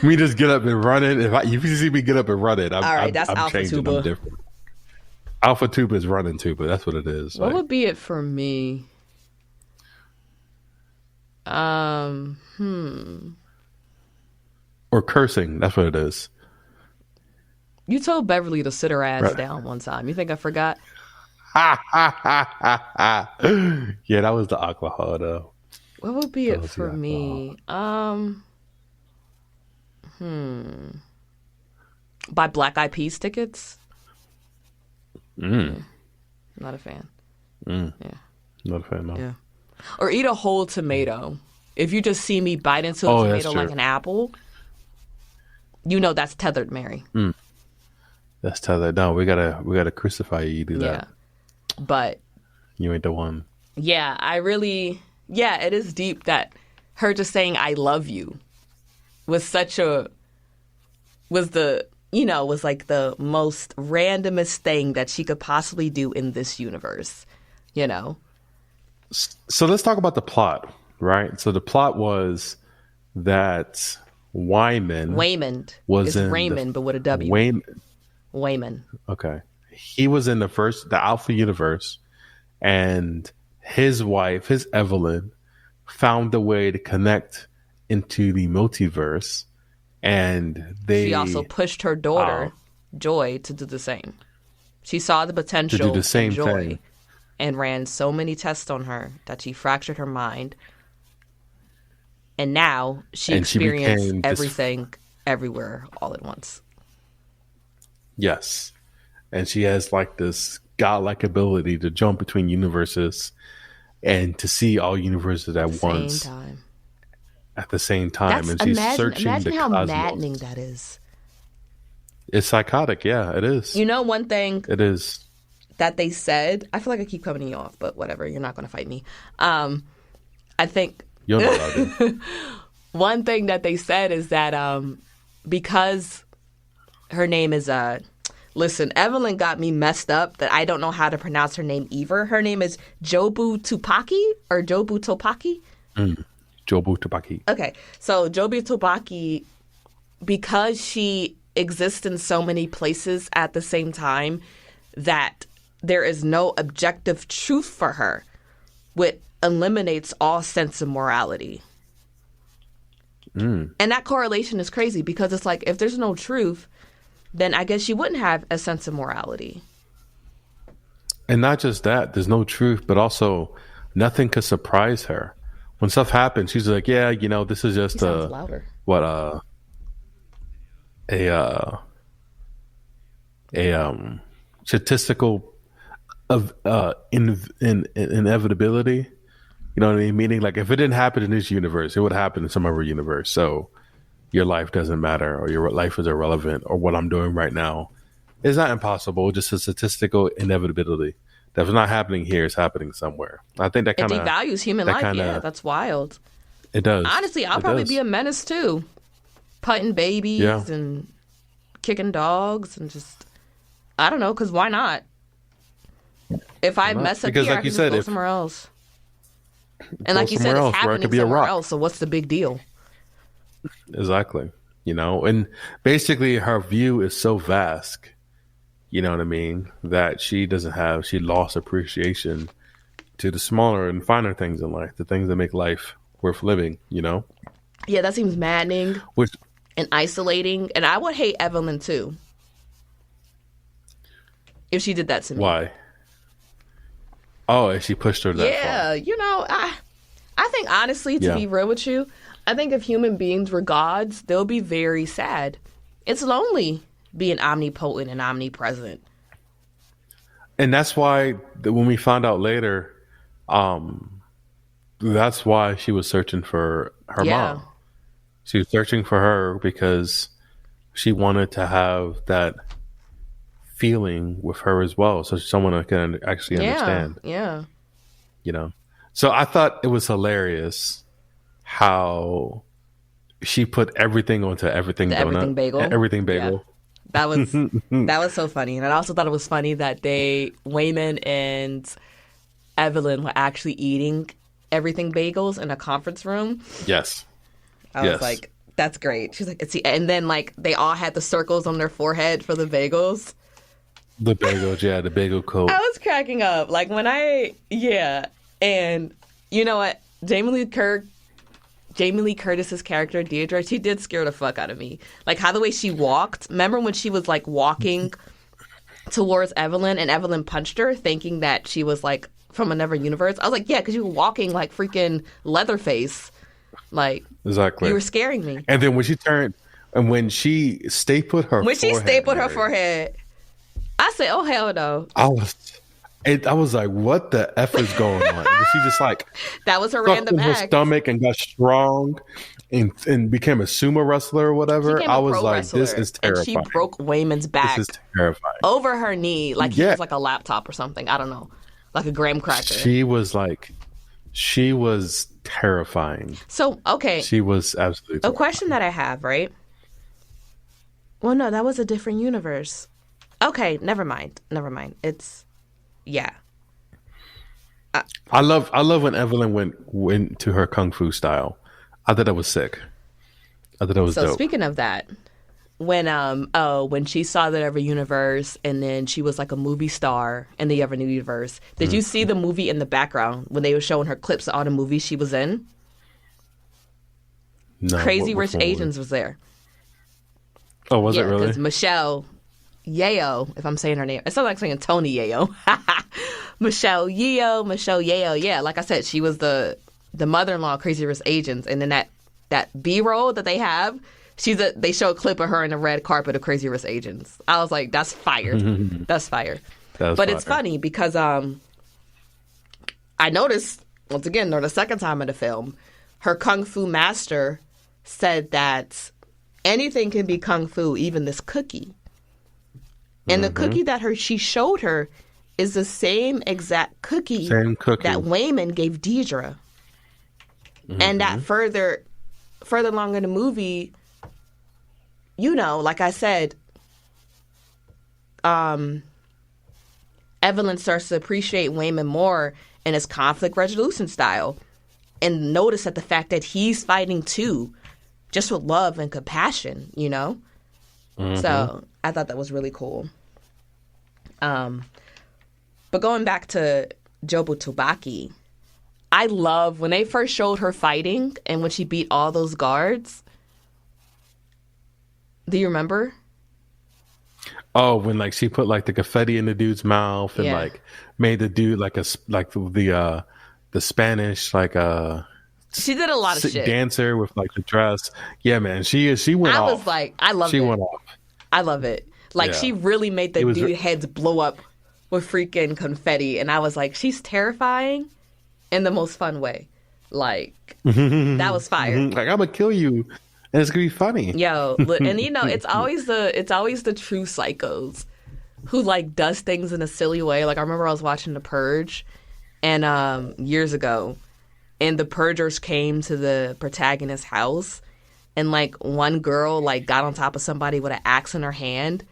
Me just get up and run it. If you see me get up and run it, all right, that's I'm Alpha changing. Tuba. I'm different. Alpha Tuba is running tuba. That's what it is. What Like, would be it for me? or cursing. That's what it is. You told Beverly to sit her ass Right. down one time. You think I forgot? Yeah, that was the alcohol though. What would be it was for the me? Buy Black Eyed Peas tickets? Not a fan. Not a fan. No. Yeah. Or eat a whole tomato. If you just see me bite into a Oh, that's tomato like true. an apple, you know that's tethered Mary. Let's tell that. No, we gotta crucify you. You do that. Yeah. But You ain't the one. yeah, it is deep that her just saying I love you was like the most randomest thing that she could possibly do in this universe, you know? So let's talk about the plot, right? So the plot was that Wyman Waymond was is in Raymond, but with a W. Wayman. Okay, he was in the Alpha universe, and his wife, his Evelyn, found a way to connect into the multiverse, and She also pushed her daughter, Joy, to do the same. She saw the potential the same in Joy thing. and ran so many tests on her that she fractured her mind. And now she And she experienced became this- everything everywhere all at once. Yes. And she has like this godlike ability to jump between universes and to see all universes at once Same time. at the same time. That's And she's searching imagine the how cosmos. maddening that is. It's psychotic. Yeah, it is. You know, one thing It is. that they said, I feel like I keep cutting you off, but whatever, you're not going to fight me. I think You'll know what I do. one thing that they said is that because her name is listen, Evelyn got me messed up that I don't know how to pronounce her name either. Her name is Jobu Tupaki or Jobu Topaki. Jobu Tabaki. Okay, so Jobu Topaki, because she exists in so many places at the same time, that there is no objective truth for her, which eliminates all sense of morality. And that correlation is crazy because it's like, if there's no truth, then I guess you wouldn't have a sense of morality. And not just that, there's no truth, but also nothing could surprise her. When stuff happens, she's like, yeah, this is just Sounds louder. a statistical of inevitability. You know what I mean? Meaning, like, if it didn't happen in this universe, it would happen in some other universe. So your life doesn't matter, or your life is irrelevant, or what I'm doing right now is not impossible. Just a statistical inevitability. That's not happening here. It's happening somewhere. I think that It kind of devalues human life. Yeah, that's wild. It does. Honestly, I'll probably be a menace too. Putting babies and kicking dogs and just, I don't know, because why not? If I mess up here, I can just go somewhere else. And like you said, it's happening somewhere else, so what's the big deal? Exactly. And basically her view is so vast, you know what I mean, that she lost appreciation to the smaller and finer things in life, the things that make life worth living, Yeah, that seems maddening and isolating. And I would hate Evelyn too if she did that to me. Why? Oh, and she pushed her that far. Yeah, I think honestly, to be real with you, I think if human beings were gods, they'll be very sad. It's lonely being omnipotent and omnipresent. And that's why when we found out later, that's why she was searching for her mom. She was searching for her because she wanted to have that feeling with her as well, so someone can actually understand. Yeah. So I thought it was hilarious how she put everything onto everything donut. Everything bagel. Everything bagel. Yeah. That was so funny. And I also thought it was funny that Waymond and Evelyn were actually eating everything bagels in a conference room. Yes. I was like, that's great. She's like, and then like they all had the circles on their forehead for the bagels. The bagels, yeah, the bagel coat. I was cracking up. Like and you know what? Jamie Lee Curtis's character, Deirdre, she did scare the fuck out of me. Like how the way she walked. Remember when she was like walking towards Evelyn and Evelyn punched her thinking that she was like from another universe? I was like, yeah, because you were walking like freaking Leatherface. Like, exactly. You were scaring me. And then when she stapled her forehead, I said, oh, hell no. I was like, what the F is going on? And she just like that was her random act. Her stomach and got strong and became a sumo wrestler or whatever. I was like, this is terrifying. And she broke Waymond's back. This is terrifying. Over her knee, like he was like a laptop or something. I don't know. Like a graham cracker. She was terrifying. So, okay. She was absolutely terrifying. A question that I have, right? Well, no, that was a different universe. Okay, never mind. It's, yeah. I love when Evelyn went to her kung fu style. I thought that was sick. I thought that was dope. So speaking of that, when she saw the other universe and then she was like a movie star in the other universe, did you see the movie in the background when they were showing her clips of all the movies she was in? No. Crazy Rich Asians was there. Oh, was it really? Because Michelle Yeoh, if I'm saying her name, it's not like saying Tony Yayo. Michelle Yeoh. Yeah, like I said, she was the mother-in-law of Crazy Rich Asians, and then that B-roll that they have, they show a clip of her in the red carpet of Crazy Rich Asians. I was like, that's fire. That's fire. It's funny because I noticed once again during the second time in the film, her kung fu master said that anything can be kung fu, even this cookie. And the cookie that she showed her is the same exact cookie that Waymond gave Deirdre. And that further along in the movie, like I said, Evelyn starts to appreciate Waymond more in his conflict resolution style and notice at the fact that he's fighting too, just with love and compassion, So I thought that was really cool. But going back to Jobu Tupaki, I love when they first showed her fighting and when she beat all those guards. Do you remember? Oh, when like she put like the confetti in the dude's mouth and Yeah. like made the dude like like the Spanish like She did a lot of shit. dancer with like the dress. Yeah, man, she went I off. was like, I love She it. went off. I love it. Like Yeah. she really made the It was dude heads blow up with freaking confetti, and I was like, she's terrifying in the most fun way. Like that was fire. Like I'm gonna kill you, and it's gonna be funny. Yo, and you know, it's always the true psychos who like does things in a silly way. Like I remember I was watching The Purge, and years ago, and the Purgers came to the protagonist's house, and like one girl like got on top of somebody with an axe in her hand,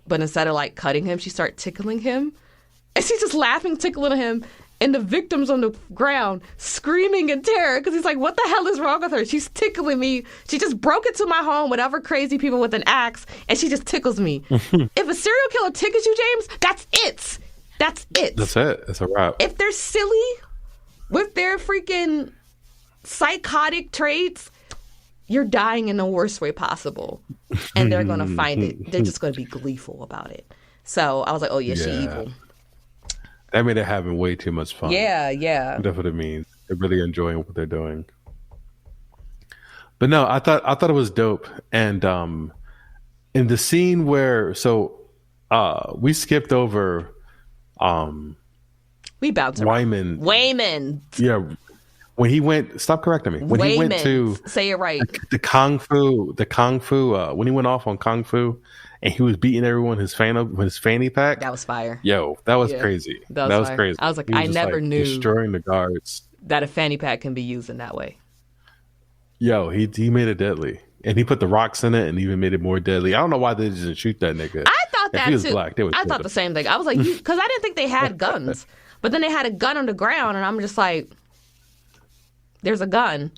but instead of like cutting him, she started tickling him, and she's just laughing, tickling him. And the victim's on the ground screaming in terror because he's like, what the hell is wrong with her? She's tickling me. She just broke into my home with other crazy people with an axe, and she just tickles me. If a serial killer tickles you, James, that's it. That's it. That's it. It's a wrap. If they're silly with their freaking psychotic traits, you're dying in the worst way possible. And they're going to find it. They're just going to be gleeful about it. So I was like, oh, yeah, she evil. That made it having way too much fun. Yeah. That's what it means. They're really enjoying what they're doing. But no, I thought it was dope. And in the scene where we skipped over we bounced around. Wayman. Yeah. When he went, stop correcting me. When he went to say it right. The kung fu, when he went off on kung fu and he was beating everyone with his fanny pack. That was fire. Yo, that was crazy. That was crazy. I was like, I never knew destroying the guards that a fanny pack can be used in that way. Yo, he made it deadly. And he put the rocks in it and even made it more deadly. I don't know why they didn't shoot that nigga. I thought that if he was too. Black, they would I thought the same thing. I was like, because I didn't think they had guns. But then they had a gun on the ground, and I'm just like, there's a gun.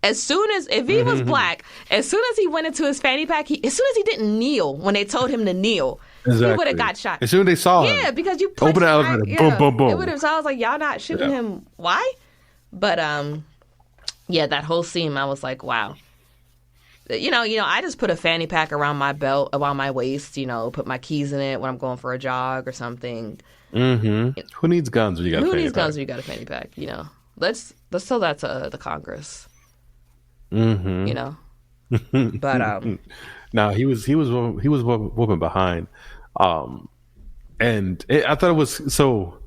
As soon as, if he was Black, as soon as he went into his fanny pack, as soon as he didn't kneel when they told him to kneel, he would have got shot. As soon as they saw him. Yeah, because you open the elevator, boom, boom, boom. So I was like, y'all not shooting him. Why? But, yeah, that whole scene, I was like, wow. You know, I just put a fanny pack around my belt, around my waist, put my keys in it when I'm going for a jog or something. Mm-hmm. Who needs guns when you got a fanny pack? Who needs guns when you got a fanny pack, Let's tell that to the Congress. Mm-hmm. But no, he was whooping behind, and I thought it was so.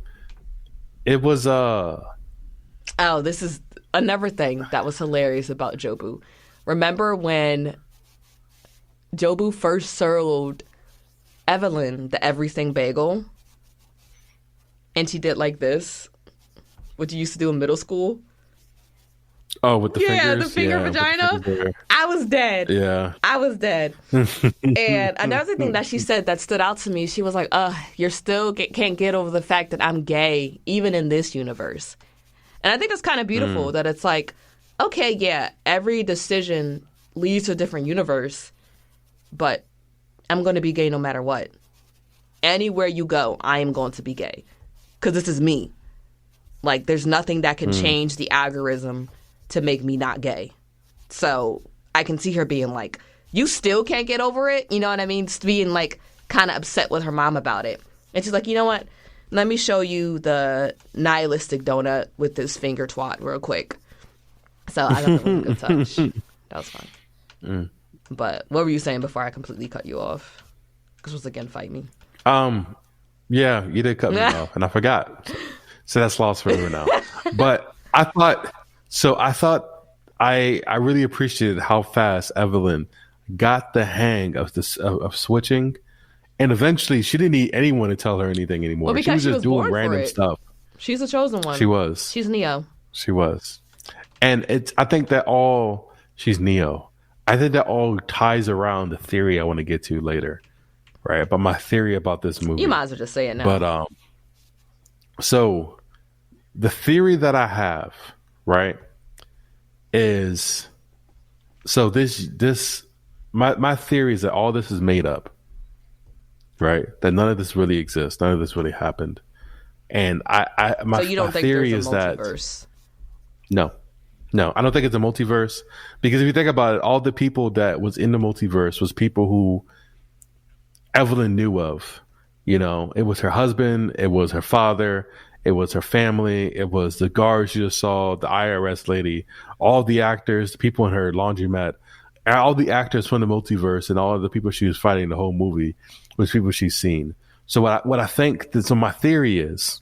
It was Oh, this is another thing that was hilarious about Jobu. Remember when Jobu first served Evelyn the everything bagel, and she did like this, what you used to do in middle school? Oh, with the fingers? Yeah, the finger vagina. I was dead. Yeah. I was dead. And another thing that she said that stood out to me, she was like, you're still can't get over the fact that I'm gay, even in this universe. And I think it's kind of beautiful that it's like, okay, yeah, every decision leads to a different universe, but I'm going to be gay no matter what. Anywhere you go, I am going to be gay. Because this is me. Like, there's nothing that can change the algorithm to make me not gay. So I can see her being like, you still can't get over it? You know what I mean? Just being like kind of upset with her mom about it. And she's like, you know what? Let me show you the nihilistic donut with this finger twat real quick. So I thought that was a good touch. That was fun. But what were you saying before I completely cut you off? Because it was again, fight me. Yeah, you did cut me off, and I forgot. So that's lost forever now. But I thought I really appreciated how fast Evelyn got the hang of this of switching, and eventually she didn't need anyone to tell her anything anymore. Well, because she was just doing random stuff. She's the chosen one. She was. She's Neo. She was. And I think that she's Neo. I think that all ties around the theory I want to get to later, right? But my theory about this movie. You might as well just say it now. But so the theory that I have, right, is my theory is that all this is made up, right? That none of this really exists, none of this really happened, and my so you don't think theory there's a is multiverse? That no. No, I don't think it's a multiverse because if you think about it, all the people that was in the multiverse was people who Evelyn knew of. You know, it was her husband, it was her father, it was her family, it was the guards you just saw, the IRS lady, all the actors, the people in her laundromat, all the actors from the multiverse, and all of the people she was fighting the whole movie was people she's seen. So what I think, so my theory is,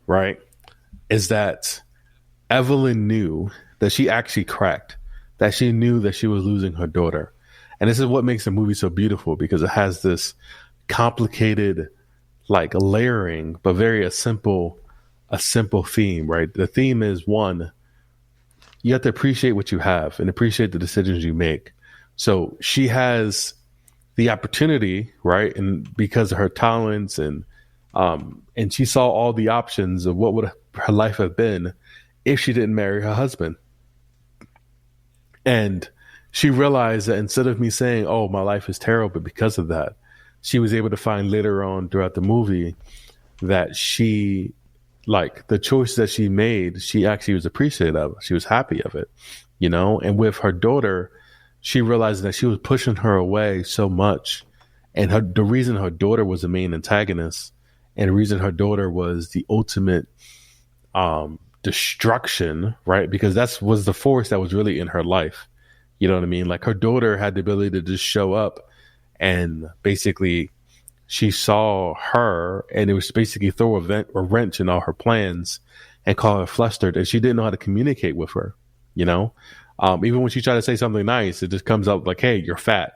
right, is that Evelyn knew that she actually cracked, that she knew that she was losing her daughter. And this is what makes the movie so beautiful because it has this complicated, like layering, but very a simple theme, right? The theme is one, you have to appreciate what you have and appreciate the decisions you make. So she has the opportunity, right? And because of her talents and she saw all the options of what would her life have been if she didn't marry her husband. And she realized that instead of me saying, oh, my life is terrible because of that, she was able to find later on throughout the movie that she, like the choices that she made, she actually was appreciative of. She was happy of it, you know? And with her daughter, she realized that she was pushing her away so much. And the reason her daughter was the main antagonist and the reason her daughter was the ultimate destruction, right? Because was the force that was really in her life. You know what I mean? Like her daughter had the ability to just show up and basically she saw her and it was basically throw a wrench in all her plans and call her flustered. And she didn't know how to communicate with her, you know? Even when she tried to say something nice, it just comes out like, hey, you're fat,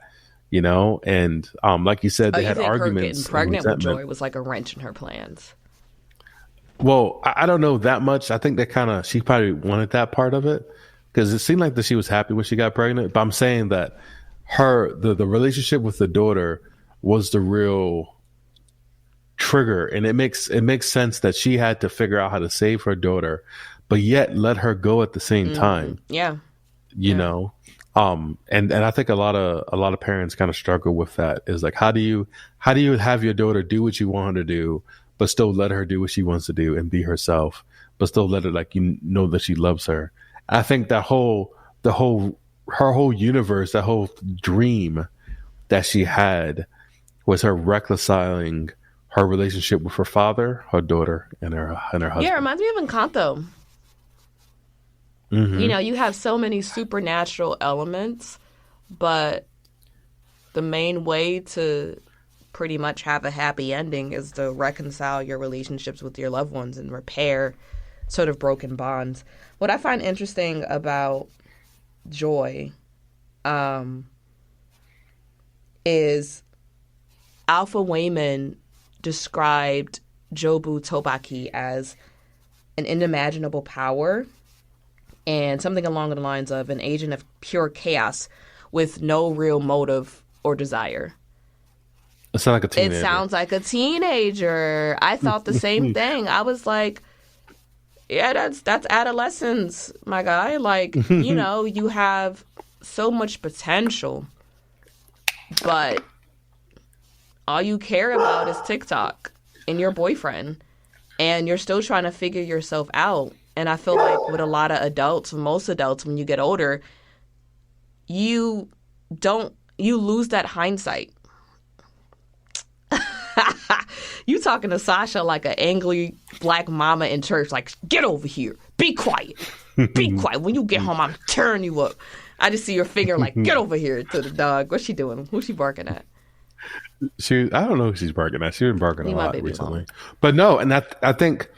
you know? And like you said, they had arguments. Her getting pregnant with Joy was like a wrench in her plans. Well, I don't know that much. I think that she probably wanted that part of it because it seemed like that she was happy when she got pregnant. But I'm saying that the relationship with the daughter was the real trigger. And it makes sense that she had to figure out how to save her daughter, but yet let her go at the same time. Yeah. You know? And I think a lot of parents kind of struggle with that is like, how do you have your daughter do what you want her to do, but still let her do what she wants to do and be herself, but still let her, like, you know, that she loves her. I think her whole universe, that whole dream that she had was her reconciling her relationship with her father, her daughter, and her husband. Yeah, it reminds me of Encanto. Mm-hmm. You know, you have so many supernatural elements, but the main way to pretty much have a happy ending is to reconcile your relationships with your loved ones and repair sort of broken bonds. What I find interesting about Joy is Alpha Waymond described Jobu Tobaki as an unimaginable power and something along the lines of an agent of pure chaos with no real motive or desire. It sounds like a teenager. It sounds like a teenager. I thought the same thing. I was like, yeah, that's adolescence, my guy. Like, you know, you have so much potential, but all you care about is TikTok and your boyfriend, and you're still trying to figure yourself out. And I feel like with a lot of adults, most adults, when you get older, you lose that hindsight. You talking to Sasha like an angry black mama in church, like, get over here. Be quiet. Be quiet. When you get home, I'm tearing you up. I just see your finger like, get over here to the dog. What's she doing? Who's she barking at? I don't know who she's barking at. She's been barking a lot recently. But no, and I think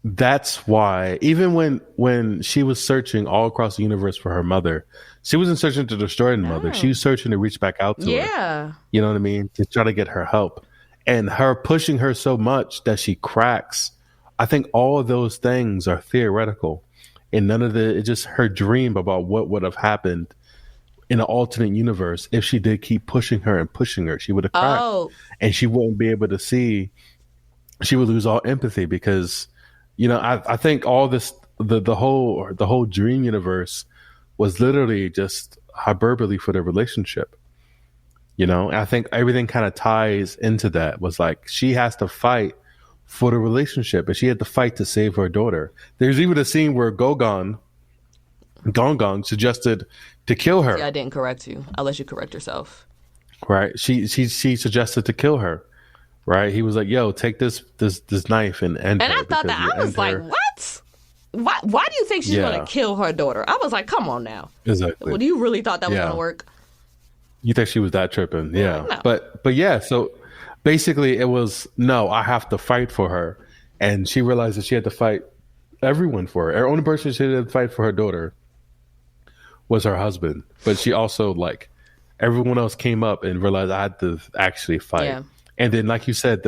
that's why even when she was searching all across the universe for her mother, she wasn't searching to destroy the mother. She was searching to reach back out to her. You know what I mean? To try to get her help. And her pushing her so much that she cracks. I think all of those things are theoretical. And it's just her dream about what would have happened in an alternate universe if she did keep pushing her and pushing her. She would have cracked. And she wouldn't be able to see. She would lose all empathy because, you know, I think all this, the whole dream universe was literally just hyperbole for the relationship. You know, I think everything kind of ties into that. Was like she has to fight for the relationship, and she had to fight to save her daughter. There's even a scene where Gong Gong suggested to kill her. Yeah, I didn't correct you. I'll let you correct yourself. Right? She suggested to kill her. Right? He was like, "Yo, take this knife and end her." And I thought that I was like, "What? Why do you think she's going to kill her daughter?" I was like, "Come on now." Exactly. Well, you really thought that was going to work? You think she was that tripping? Yeah. No. But yeah. So basically, it was no. I have to fight for her, and she realized that she had to fight everyone for her. The only person she had to fight for her daughter was her husband. But she also everyone else came up and realized I had to actually fight. Yeah. And then, like you said,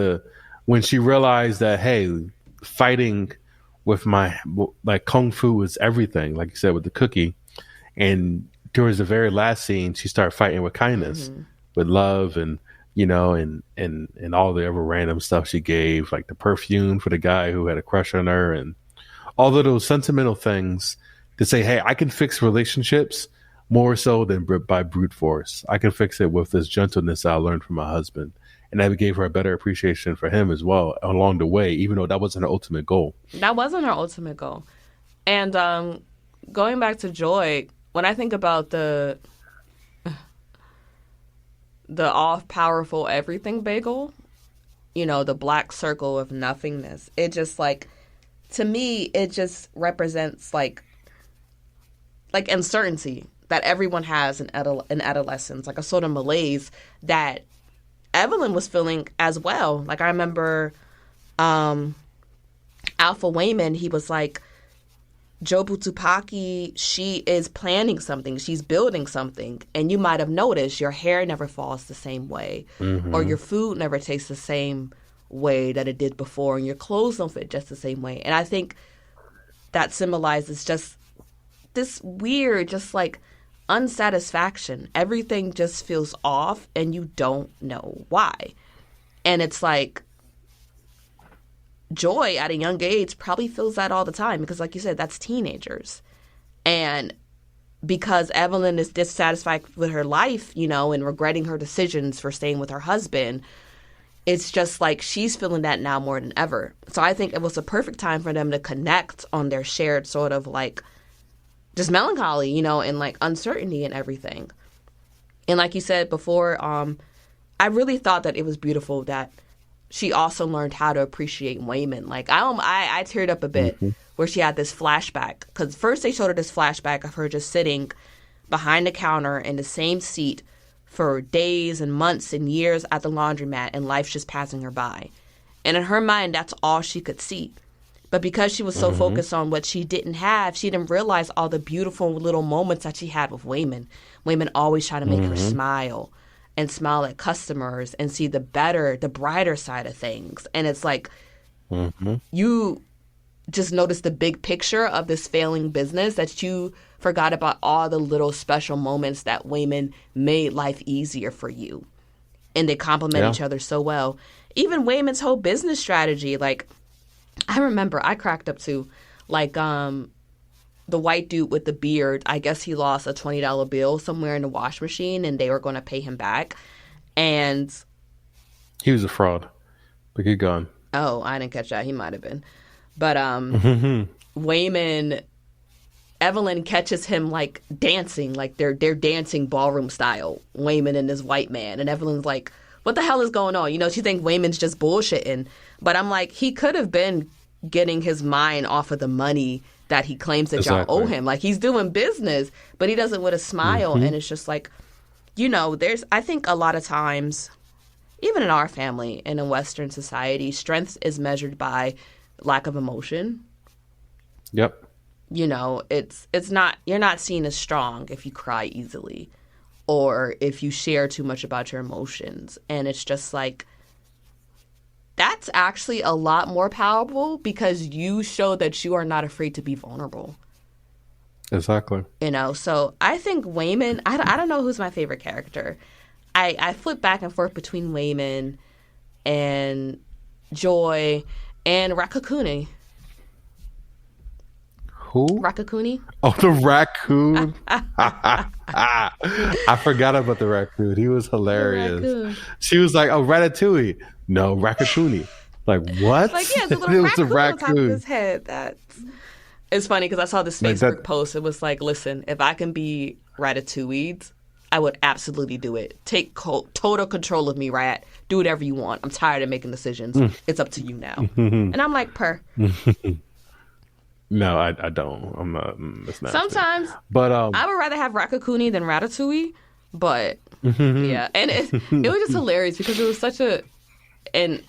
when she realized that, hey, fighting with my kung fu is everything, like you said with the cookie, and towards the very last scene, she started fighting with kindness, with love, and and all the other random stuff she gave, like the perfume for the guy who had a crush on her, and all of those sentimental things to say, hey, I can fix relationships more so than by brute force. I can fix it with this gentleness I learned from my husband. And that gave her a better appreciation for him as well along the way, even though that wasn't her ultimate goal. That wasn't her ultimate goal. And going back to Joy, when I think about the all-powerful everything bagel, the black circle of nothingness, it just to me, it just represents uncertainty that everyone has in adolescence, like a sort of malaise that Evelyn was feeling as well. Like, I remember Alpha Waymond, he was like, Jobu Tupaki, she is planning something. She's building something. And you might have noticed your hair never falls the same way, or your food never tastes the same way that it did before, and your clothes don't fit just the same way. And I think that symbolizes just this weird, unsatisfaction. Everything just feels off and you don't know why. And it's like Joy at a young age probably feels that all the time because, like you said, that's teenagers. And because Evelyn is dissatisfied with her life, and regretting her decisions for staying with her husband, it's just like she's feeling that now more than ever. So I think it was a perfect time for them to connect on their shared sort of just melancholy, and uncertainty and everything. And like you said before, I really thought that it was beautiful that she also learned how to appreciate Waymond. I teared up a bit where she had this flashback, because first they showed her this flashback of her just sitting behind the counter in the same seat for days and months and years at the laundromat, and life's just passing her by. And in her mind, that's all she could see. But because she was so focused on what she didn't have, she didn't realize all the beautiful little moments that she had with Waymond. Waymond always tried to make her smile and smile at customers and see the brighter side of things. And it's like you just notice the big picture of this failing business that you forgot about all the little special moments that Waymond made life easier for you. And they complement each other so well. Even Waymond's whole business strategy, I remember I cracked up too, the white dude with the beard, I guess he lost a $20 bill somewhere in the wash machine and they were going to pay him back. And he was a fraud, but keep going. Oh, I didn't catch that. He might have been. But Waymond, Evelyn catches him dancing, they're dancing ballroom style, Waymond and this white man. And Evelyn's like, what the hell is going on? She thinks Waymond's just bullshitting. But I'm like, he could have been getting his mind off of the money that he claims that y'all owe him. He's doing business, but he does it with a smile. And it's just I think a lot of times, even in our family and in Western society, strength is measured by lack of emotion. Yep. It's not, you're not seen as strong if you cry easily or if you share too much about your emotions. And it's just that's actually a lot more powerful because you show that you are not afraid to be vulnerable. Exactly. So I think Waymond, I don't know who's my favorite character. I flip back and forth between Waymond and Joy and Rakakuni. Who? Rakakuni. Oh, the raccoon. I forgot about the raccoon. He was hilarious. She was like, oh, Ratatouille. No, Rakakuni. Like what? Like, yeah, it's a It little was a raccoon on top of raccoon. his head. It's funny because I saw this Like Facebook that. post. It was like, listen, if I can be Ratatouille, I would absolutely do it. Take total control of me, Rat. Do whatever you want. I'm tired of making decisions. It's up to you now. And I'm like, No, I don't. I'm not. It's not. sometimes But I would rather have Ratatouille than Ratatouille. But yeah, and it was just hilarious because it was such an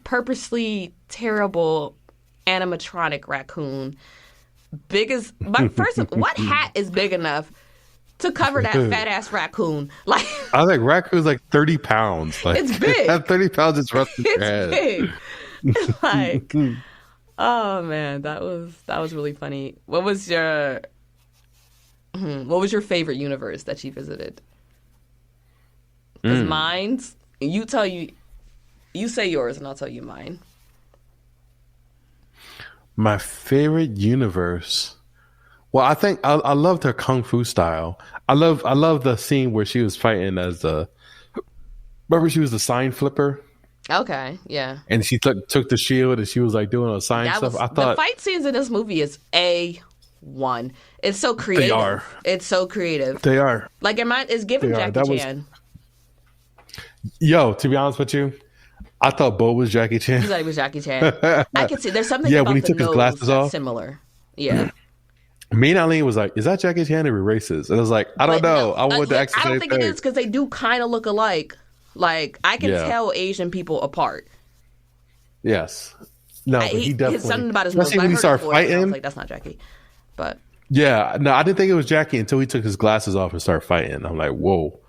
purposely terrible animatronic raccoon. What hat is big enough to cover that fat ass raccoon? Like, I was like, raccoon's like 30 pounds. Like, it's big. That 30 pounds is rough to It's head. big. It's like, oh man, that was really funny. What was your favorite universe that you visited? Because mine's, you say yours and I'll tell you mine. My favorite universe. Well, I think I loved her kung fu style. I love the scene where she was fighting as remember she was the sign flipper Okay, yeah. and she took the shield and she was like doing a sign stuff. I The thought fight scenes in this movie is A1. It's so creative. they are. It's so creative. They are. Like, it's giving They are. Jackie Chan. Yo, to be honest with you, I thought Bo was Jackie Chan. He thought he was Jackie Chan. I could see there's something Yeah, about when he the took his nose glasses that's off. similar. Yeah. Me and Eileen was like, "Is that Jackie Chan or we racist?" And I was like, "I don't But know. no, I want to I actually don't think it is because they do kind of look alike. Like, I can Yeah. tell Asian people apart. Yes. No, but he definitely. Something about his nose. Especially I when he heard started his voice and I was fighting. like, that's not Jackie. But Yeah, no, I didn't think it was Jackie until he took his glasses off and started fighting. I'm like, whoa,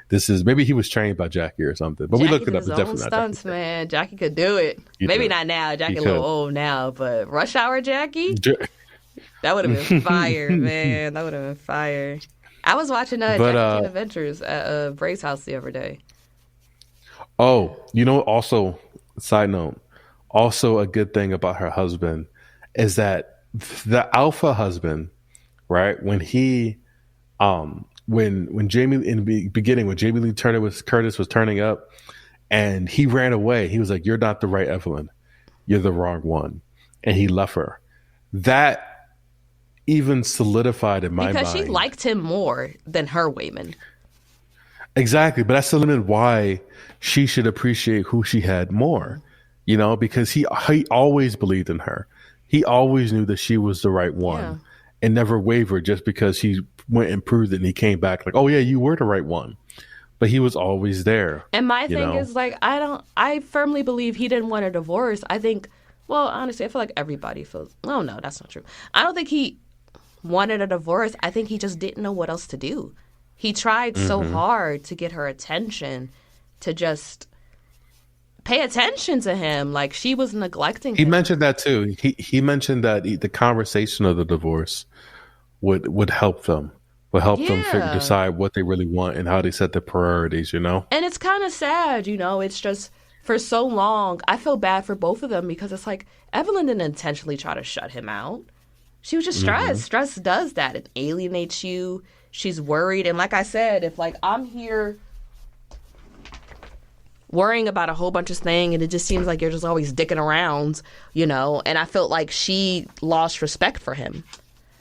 this is maybe he was trained by Jackie or something. But we Jackie looked it did up. It's his own definitely not stunts, Jackie. man. Jackie could do it. He Maybe could. not now. Jackie a He little could. old now, but Rush Hour Jackie, Ja- that would have been fire, man. That would have been fire. I was watching But, Jackie Chan Adventures at Bray's house the other day. Oh, you know, also, side note, also a good thing about her husband is that the alpha husband, right? When he, when Jamie in the beginning, when Jamie Lee Curtis was turning up, and he ran away, he was like, "You're not the right Evelyn, you're the wrong one," and he left her. That even solidified in my Because mind. she liked him more than her Wayman. Exactly, but that's the limit why she should appreciate who she had more, you know, because he always believed in her. He always knew that she was the right one Yeah. and never wavered just because he went and proved it and he came back like, oh yeah, you were the right one. But he was always there. And my you thing know? is, like, I firmly believe he didn't want a divorce. I think, well, honestly, I feel like everybody feels, oh no, that's not true. I don't think he wanted a divorce. I think he just didn't know what else to do. He tried so hard to get her attention, to just pay attention to him. Like, she was neglecting He him. mentioned that too. He mentioned that the conversation of the divorce would help them. Would help them Yeah. decide what they really want and how they set their priorities, you know? And it's kind of sad, you know. It's just, for so long, I feel bad for both of them because it's like, Evelyn didn't intentionally try to shut him out. She was just stressed. Stress does that. It alienates you. She's worried. And like I said, if like I'm here worrying about a whole bunch of things and it just seems like you're just always dicking around, you know, and I felt like she lost respect for him,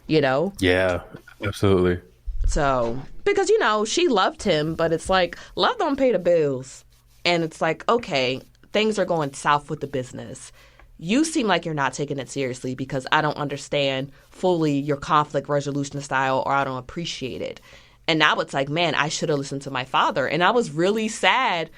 you know? Yeah, absolutely. So, because, you know, she loved him, but it's like, love don't pay the bills. And it's like, okay, things are going south with the business. You seem like you're not taking it seriously because I don't understand fully your conflict resolution style or I don't appreciate it. And now it's like, man, I should have listened to my father. And I was really sad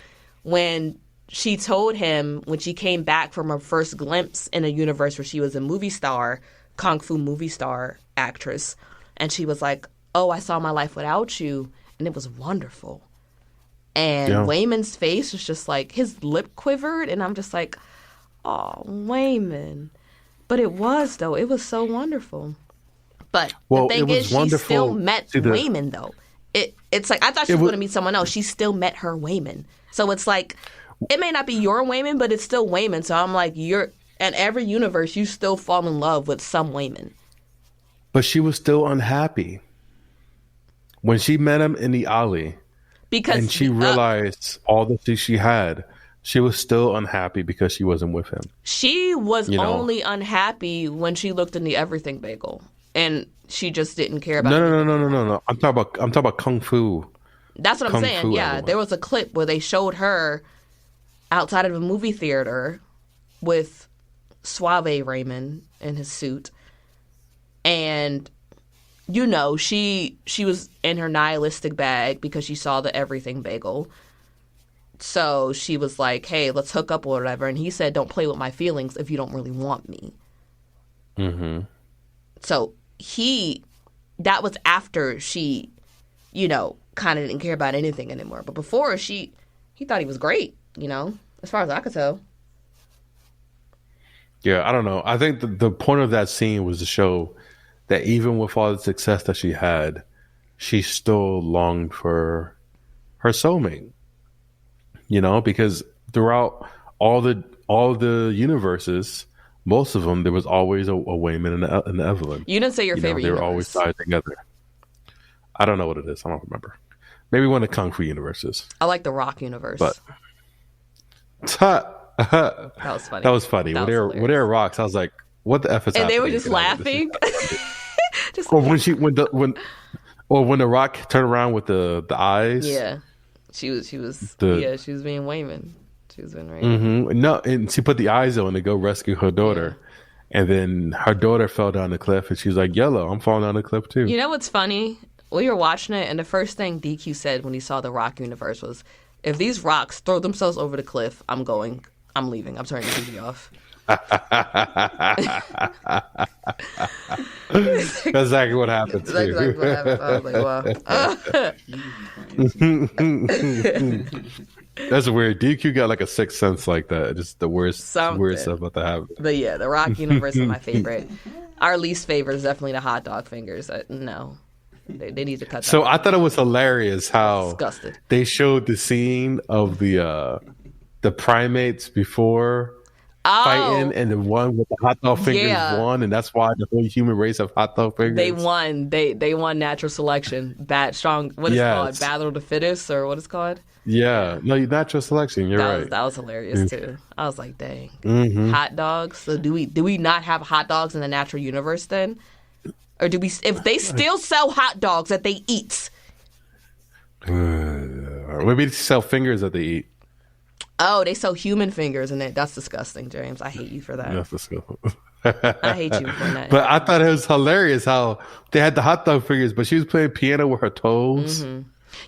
when she told him, when she came back from her first glimpse in a universe where she was a movie star, kung fu movie star actress. And she was like, oh, I saw my life without you. And it was wonderful. And Yeah. Wayman's face was just like, his lip quivered. And I'm just like, oh, Wayman. But it was, though. It was so wonderful. But Well, the thing it was is, she wonderful still met to the- Wayman, though. It's like, I thought she was going to meet someone else. She still met her Wayman. So it's like, it may not be your Wayman, but it's still Wayman. So I'm like, in every universe, you still fall in love with some Wayman. But she was still unhappy when she met him in the alley Because and she realized all the things she had. she was still unhappy because she wasn't with him. She was You know? only unhappy when she looked in the everything bagel, and she just didn't care about No, it. no, no, no, no, no, no. I'm talking about Kung Fu. That's what I'm Kung saying. Fu Yeah, Evelyn. there was a clip where they showed her outside of a movie theater with Suave Raymond in his suit, and you know she was in her nihilistic bag because she saw the everything bagel. So she was like, "Hey, let's hook up or whatever." And he said, "Don't play with my feelings if you don't really want me." Mm-hmm. So that was after she, you know, kind of didn't care about anything anymore. But before he thought he was great, you know, as far as I could tell. Yeah, I don't know. I think the point of that scene was to show that even with all the success that she had, she still longed for her soulmate. You know, because throughout all the universes, most of them, there was always a Wayman and an Evelyn. You didn't say your You know, favorite they were universe. always tied together. I don't know what it is. I don't remember. Maybe one of the Kung Fu universes. I like the Rock universe. But that was funny. that was funny. That When was they were rocks, I was like, "What the f is?" and they happening? were just You know, this is- laughing. Just Or when the rock turned around with the eyes. yeah, she was The- she was being Wayman. She was being Raymond. Mm-hmm. No, and she put the eyes on to go rescue her daughter, and then her daughter fell down the cliff, and she was like, "Yellow, I'm falling down the cliff too." You know what's funny? We were watching it, and the first thing DQ said when he saw the Rock universe was, "If these rocks throw themselves over the cliff, I'm leaving. I'm turning the TV off." That's exactly what happened too. That's exactly what happened. I was like, wow. That's weird. DQ got like a sixth sense like that. Just the worst Something. stuff about to happen. But yeah, the Rock universe is my favorite. Our least favorite is definitely the hot dog fingers. No, they need to cut that. So I thought it was hilarious how Disgusted. they showed the scene of the primates before fighting, and the one with the hot dog fingers won, and that's why the whole human race have hot dog fingers. They won. They won natural selection. Strong. What is it called? Battle of the fittest, or what it's called? Yeah, no, natural selection. You're right. That was hilarious too. I was like, dang, hot dogs. So do we not have hot dogs in the natural universe then, or do we? If they still sell hot dogs that they eat, Maybe they sell fingers that they eat. oh, they sell human fingers, and that's disgusting, James. I hate you for that. That's disgusting. I hate you for that. But I thought it was hilarious how they had the hot dog fingers, but she was playing piano with her toes.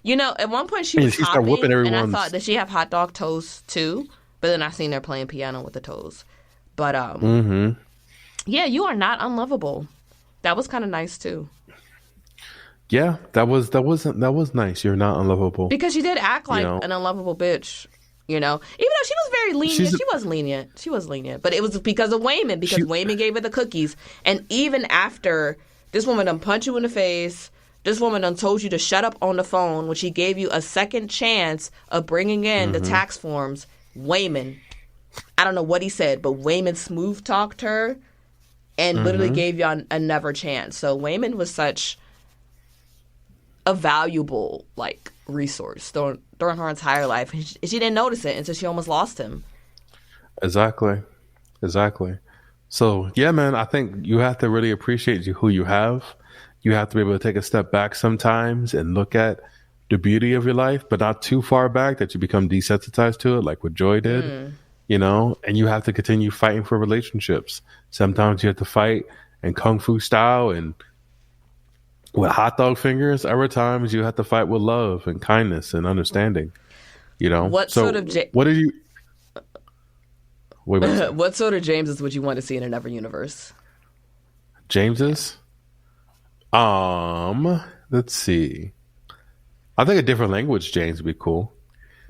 You know, at one point she was she started hopping, whooping and I everyone's- thought, does she have hot dog toes too? But then I seen her playing piano with the toes. But yeah, you are not unlovable. That was kind of nice too, Yeah, that was nice. You're not unlovable. because she did act like an unlovable bitch. You know, even though she was very lenient, she was lenient. She was lenient, but it was because of Wayman. Because Wayman gave her the cookies, and even after this woman done punch you in the face. This woman done told you to shut up on the phone when she gave you a second chance of bringing in the tax forms. Wayman, I don't know what he said, but Wayman smooth talked her and literally gave you another chance. So Wayman was such a valuable resource during her entire life. And she didn't notice it until she almost lost him. Exactly. So yeah, man, I think you have to really appreciate who you have. You have to be able to take a step back sometimes and look at the beauty of your life, but not too far back that you become desensitized to it, like what Joy did, you know, and you have to continue fighting for relationships. Sometimes you have to fight in Kung Fu style and with hot dog fingers. Other times you have to fight with love and kindness and understanding, you know. What so sort of what did you... Wait, what sort of Jameses would you want to see in another universe? James's? Let's see. I think a different language James would be cool.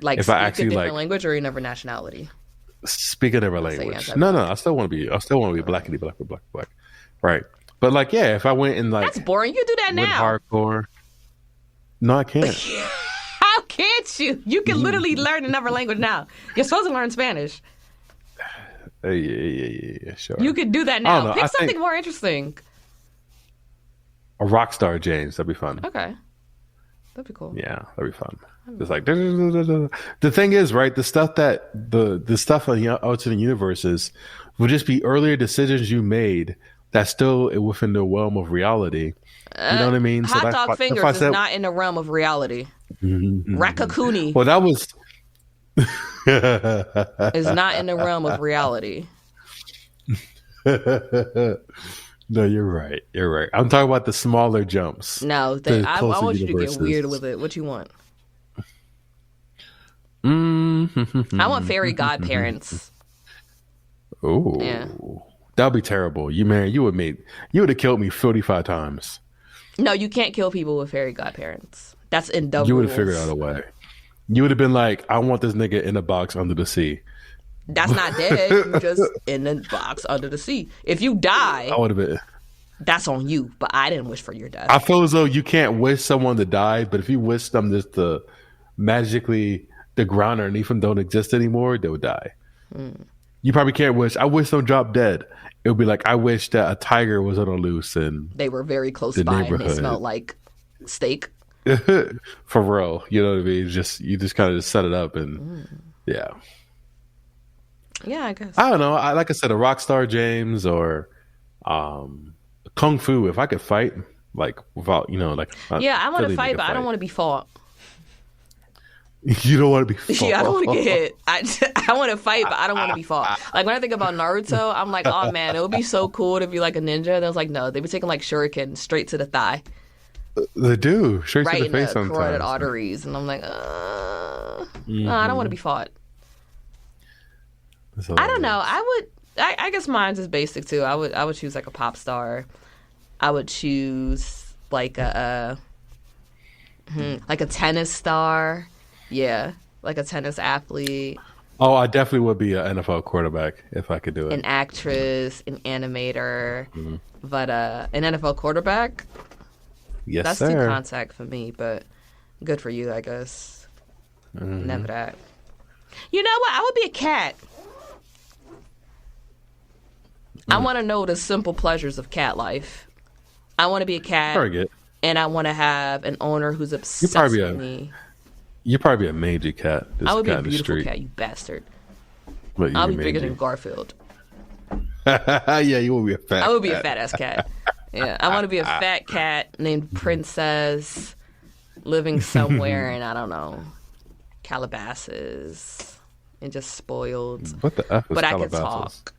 Like if speak I actually a different like language or another nationality? speak a different language. yeah, No, I still want to be blackity black. Right. But if I went in That's boring. You do that went now. hardcore. No, I can't. How can't you? You can literally learn another language now. You're supposed to learn Spanish. Yeah, sure. You could do that I don't now. know. Pick I something think- more interesting. A rock star James, that'd be fun. Okay. That'd be cool. Yeah, that'd be fun. It's like the thing is, right? The stuff that the stuff on the alternate universes would just be earlier decisions you made that's still within the realm of reality. You know what I mean? Hot Dog Fingers is not in the realm of reality. Rakakuni Well, that was is not in the realm of reality. No, you're right. You're right. I'm talking about the smaller jumps. No, I want you to get weird with it. What you want? I want fairy godparents. Oh, yeah. That'd be terrible. You would have killed me 45 times. No, you can't kill people with fairy godparents. That's in the You would rules. have figured out a way. You would have been like, I want this nigga in a box under the sea. That's not dead. You just in a box under the sea. If you die, I would have been. That's on you. But I didn't wish for your death. I feel as though you can't wish someone to die, but if you wish them just to magically the ground underneath them don't exist anymore, they would die. You probably can't wish. I wish them drop dead. It would be like I wish that a tiger was on a loose and they were very close the by and they neighborhood. smelled like steak. For real, you know what I mean? You just kind of just set it up and yeah. Yeah, I guess. I don't know. Like I said, a Rockstar James or Kung Fu. If I could fight, like without, like yeah, I want to fight, but I don't want to be fought. You don't want to be fought. Yeah, I don't want to get hit. I want to fight, but I don't want to be fought. Like when I think about Naruto, I'm like, oh man, it would be so cool to be like a ninja. And I was like, no, they would taking like shuriken straight to the thigh. They do straight right to the face in the sometimes. carotid arteries, and I'm like, no, I don't want to be fought. I don't know. I guess mine's is basic too. I would choose like a pop star. I would choose like a tennis star. Yeah, like a tennis athlete. Oh, I definitely would be an NFL quarterback if I could do it. An actress, an animator, but an NFL quarterback. Yes, that's sir. too contact for me, but good for you, I guess. Never that. You know what? I would be a cat. I want to know the simple pleasures of cat life. I want to be a cat, and I want to have an owner who's obsessed with me. You'd probably be a mangy cat. I would be a beautiful cat, you bastard. I'll be bigger than Garfield. Yeah, you would be a fat. I would be a fat ass cat. Yeah, I want to be a fat cat named Princess, living somewhere in, I don't know, Calabasas, and just spoiled. What the F is but Calabasas? I can talk.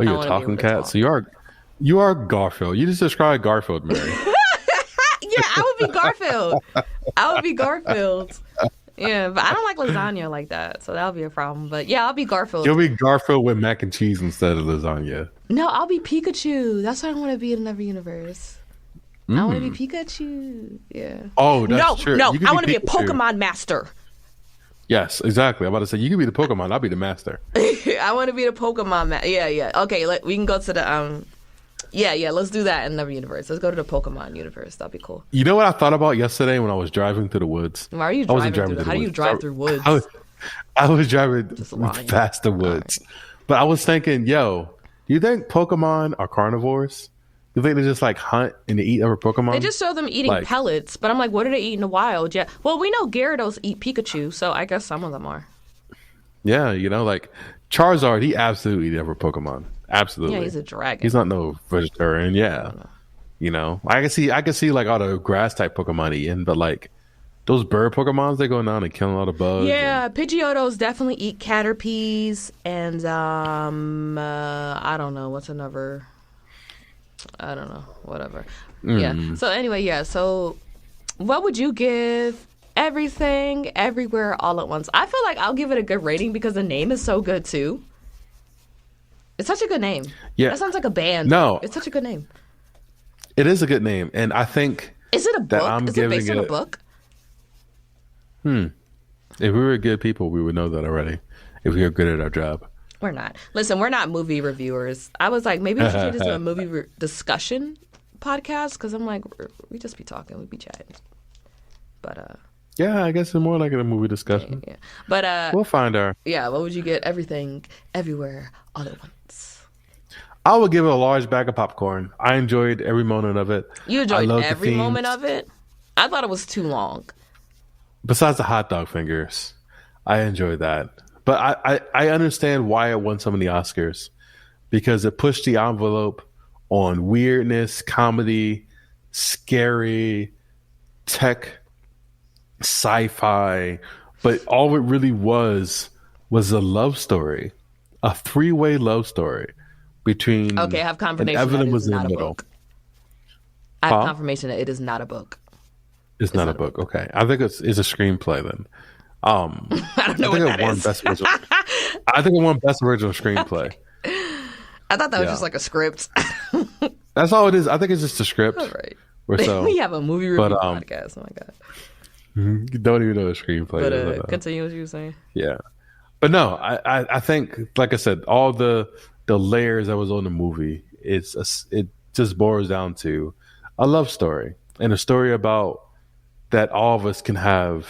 Oh, you're a talking cat? So you are Garfield. You just described Garfield, Mary. Yeah, I would be Garfield. I would be Garfield. Yeah, but I don't like lasagna like that, so that'll be a problem. But yeah, I'll be Garfield. You'll be Garfield with mac and cheese instead of lasagna. No, I'll be Pikachu. That's what I want to be in another universe. I want to be Pikachu. Yeah. Oh, that's true. No, I want to be a Pokemon master. Yes, exactly. I'm about to say you can be the Pokemon. I'll be the master. I want to be the Pokemon Yeah. Okay, we can go to the Yeah, let's do that in another universe. Let's go to the Pokemon universe. That'd be cool. You know what I thought about yesterday when I was driving through the woods? Why are you driving through? How do you drive through woods? I was driving past the woods, but I was thinking, do you think Pokemon are carnivores? You think they just like hunt and they eat other Pokemon? They just show them eating pellets, but I'm like, what do they eat in the wild? Yeah, well, we know Gyarados eat Pikachu, so I guess some of them are. Yeah, like Charizard, he absolutely eat other Pokemon. Absolutely. Yeah, he's a dragon. He's not no vegetarian. Yeah. I can see like all the grass type Pokemon eating, but like those bird Pokemons, they go down and killing all the bugs. Yeah, Pidgeotos definitely eat Caterpies, and I don't know what's another. I don't know, whatever. Yeah. So anyway, yeah. So, what would you give Everything, Everywhere, All at Once? I feel like I'll give it a good rating because the name is so good too. It's such a good name. Yeah. That sounds like a band. No. It's such a good name. It is a good name. And I think... Is it a book? Is it based on a book? If we were good people, we would know that already. If we were good at our job. We're not. Listen, we're not movie reviewers. I was like, maybe we should change this to a movie discussion podcast because I'm like, we just be talking. We be chatting. But... Yeah, I guess it's more like a movie discussion. Yeah. But we'll find our... Yeah, what would you get? Everything, Everywhere, All at Once. I would give it a large bag of popcorn. I enjoyed every moment of it. You enjoyed every moment of it? I thought it was too long. Besides the hot dog fingers, I enjoyed that. But I understand why it won some of the Oscars because it pushed the envelope on weirdness, comedy, scary, tech, sci-fi. But all it really was a love story, a three-way love story between. Okay, I have and confirmation that Evelyn it was is in not the a middle. book. I have Huh? confirmation that it is not a book. It's not a book. Okay, I think it's a screenplay then. I don't know I think what it that won is. best original. I think it won best original screenplay. I thought that was Yeah. just like a script. That's all it is. I think it's just a script. All right. Or so. We have a movie review But, podcast. Oh my god. You don't even know the screenplay. But is. continue what you were saying. Yeah, but no, I think, like I said, all the layers that was on the movie, it just boils down to a love story and a story about that all of us can have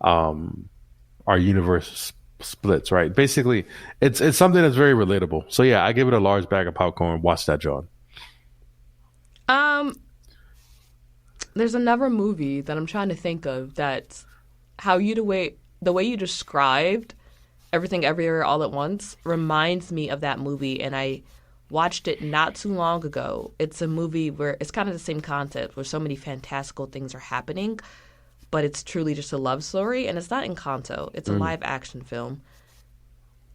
our universe splits, right? Basically, it's something that's very relatable. So yeah, I give it a large bag of popcorn. Watch that, John. There's another movie that I'm trying to think of that's how the way you described Everything Everywhere All at Once reminds me of that movie, and I watched it not too long ago. It's a movie where it's kind of the same concept where so many fantastical things are happening, but it's truly just a love story, and it's not Encanto. It's a live action film.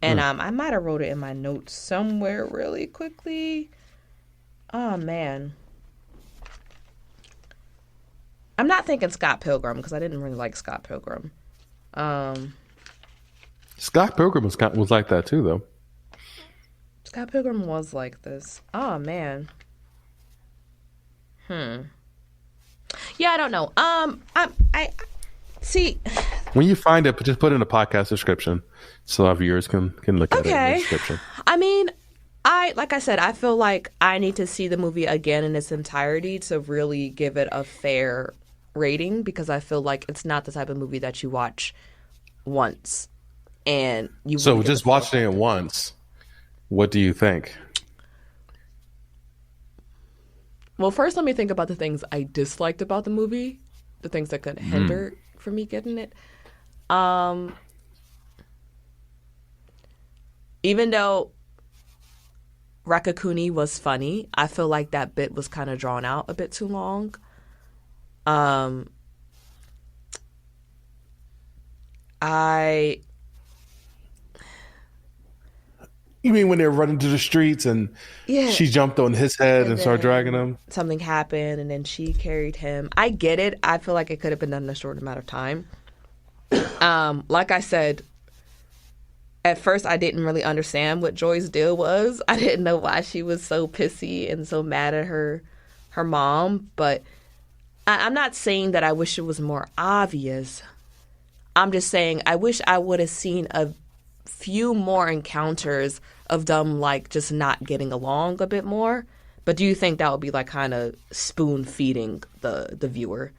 And I might have wrote it in my notes somewhere really quickly. Oh, man. I'm not thinking Scott Pilgrim because I didn't really like Scott Pilgrim. Scott Pilgrim was like that too, though. Scott Pilgrim was like this. Oh, man. Yeah, I don't know. I see. When you find it, just put it in the podcast description so our viewers can look at it in the Okay. description. I mean, like I said, I feel like I need to see the movie again in its entirety to really give it a fair rating because I feel like it's not the type of movie that you watch once and you. So really get just the full watching it effect. once, what do you think? Well, first, let me think about the things I disliked about the movie, the things that could hinder from me getting it. Even though Rakakuni was funny, I feel like that bit was kind of drawn out a bit too long. I You mean when they're running to the streets and Yeah. she jumped on his head and started then dragging him? something happened and then she carried him. I get it. I feel like it could have been done in a short amount of time. Like I said, at first I didn't really understand what Joy's deal was. I didn't know why she was so pissy and so mad at her mom. But I'm not saying that I wish it was more obvious. I'm just saying I wish I would have seen a few more encounters of them like just not getting along a bit more. But do you think that would be like kind of spoon feeding the viewer?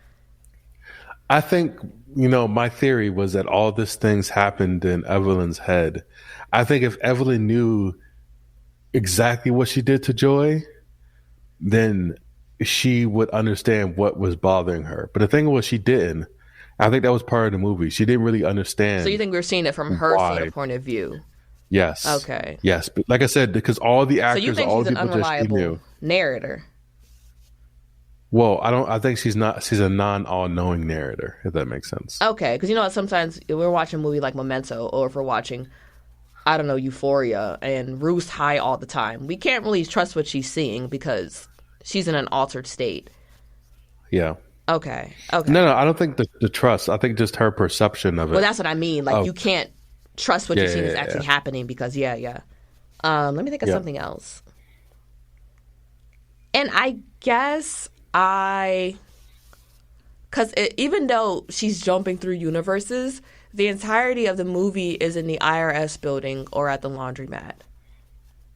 I think, my theory was that all these things happened in Evelyn's head. I think if Evelyn knew exactly what she did to Joy, then she would understand what was bothering her. But the thing was, she didn't. I think that was part of the movie. She didn't really understand. So you think we're seeing it from her Why? sort of point of view? Yes. Okay. Yes. But like I said, because all the So actors, you think all she's the an people that she knew. unreliable narrator? Well, I think she's not. She's a non-all-knowing narrator, if that makes sense. Okay, because you know what? Sometimes we're watching a movie like Memento, or if we're watching, I don't know, Euphoria, and Ruth's high all the time. We can't really trust what she's seeing because she's in an altered state. Yeah. Okay. No, I don't think the trust. I think just her perception of it. Well, that's what I mean. Like, Oh. you can't trust what you're Yeah, seeing is yeah, actually yeah. happening because, yeah. Let me think of Yeah. something else. And I guess because even though she's jumping through universes, the entirety of the movie is in the IRS building or at the laundromat.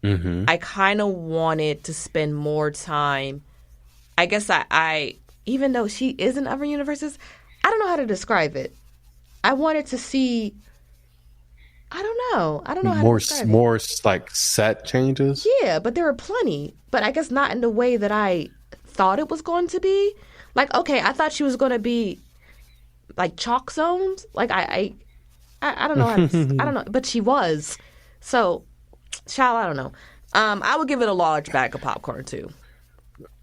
Mm-hmm. I kind of wanted to spend more time. I guess I even though she is in other universes, I don't know how to describe it. I wanted to see. I don't know how to describe it. More like set changes. Yeah, but there were plenty. But I guess not in the way that I thought it was going to be. Like, okay, I thought she was gonna be like chalk zones. Like I don't know how to, I don't know, but she was. So, child, I don't know. I would give it a large bag of popcorn too.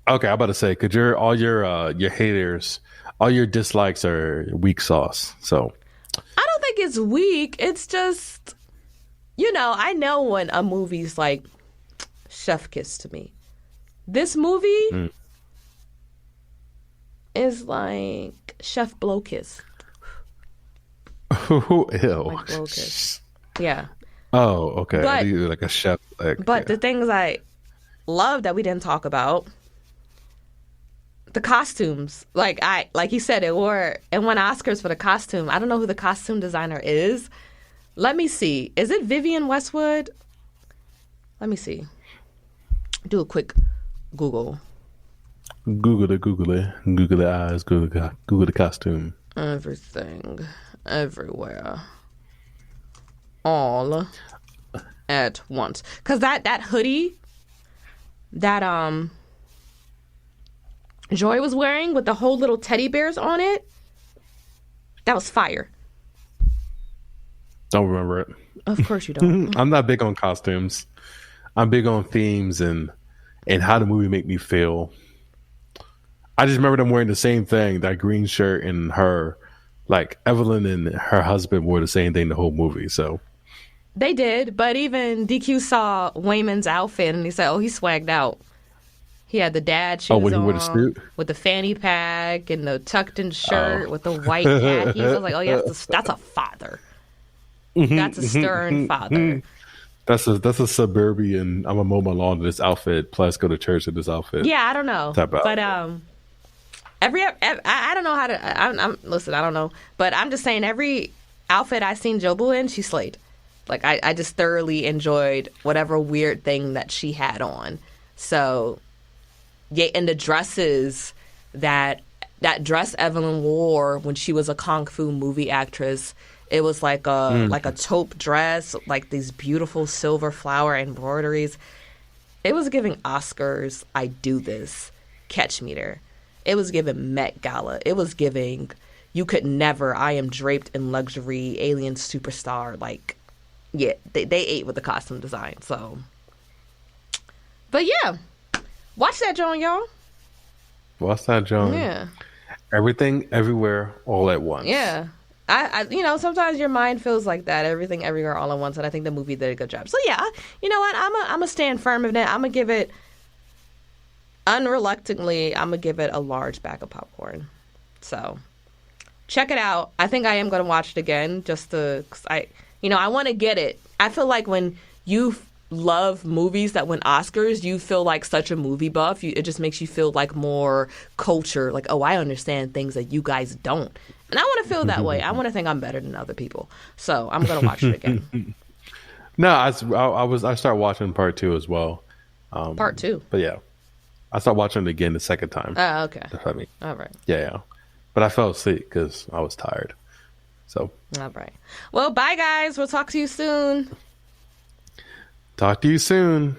Okay, I'm about to say, cause all your haters, all your dislikes are weak sauce. So I don't think it's weak. It's just, I know when a movie's like chef kiss to me. This movie is like chef blow kiss. Ew. Like blow kiss. Yeah. Oh, okay. But- Like a chef. Like, But the things I love that we didn't talk about, the costumes. Like he said, it won Oscars for the costume. I don't know who the costume designer is. Let me see. Is it Vivian Westwood? Let me see. Do a quick Google. Google the eyes, Google the costume. Everything, everywhere, all at once. Cause that hoodie that Joy was wearing with the whole little teddy bears on it, that was fire. Don't remember it. Of course you don't. I'm not big on costumes. I'm big on themes and how the movie make me feel. I just remember them wearing the same thing, that green shirt, and like Evelyn and her husband wore the same thing the whole movie. So They did, but even DQ saw Wayman's outfit and he said, "Oh, he swagged out." He had the dad shoes when he on wore the suit? with the fanny pack and the tucked-in shirt with the white khakis. I was like, "Oh, yeah, that's a father. That's a stern father." that's a suburban. I'm gonna mow my lawn in this outfit, plus go to church in this outfit. Yeah, I don't know, Type of but I don't know how to. Listen, I don't know, but I'm just saying every outfit I seen Jobu in, she slayed. Like I just thoroughly enjoyed whatever weird thing that she had on. So, yeah, and the dresses that dress Evelyn wore when she was a kung fu movie actress, it was like a taupe dress, like these beautiful silver flower embroideries. It was giving Oscars, I do this, catch meter. It was giving Met Gala. It was giving you could never, I am draped in luxury, alien superstar. Like, yeah, they ate with the costume design. So, but yeah, watch that, John, y'all. What's that, John? Yeah, Everything, everywhere, all at once. yeah. I sometimes your mind feels like that, everything, everywhere, all at once, and I think the movie did a good job. So yeah, you know what? I'm a stand firm in it. I'm gonna give it, unreluctantly, I'm gonna give it a large bag of popcorn. So check it out. I think I am gonna watch it again just to, cause I want to get it. I feel like when you love movies that win Oscars, you feel like such a movie buff. It just makes you feel like more culture. Like, oh, I understand things that you guys don't. And I want to feel that way. I want to think I'm better than other people. So I'm going to watch it again. No, I started watching part 2 as well. Part 2. But yeah, I started watching it again the second time. Oh, okay. That's what I mean. All right. Yeah. But I fell asleep because I was tired. So. All right. Well, bye, guys. We'll talk to you soon. Talk to you soon.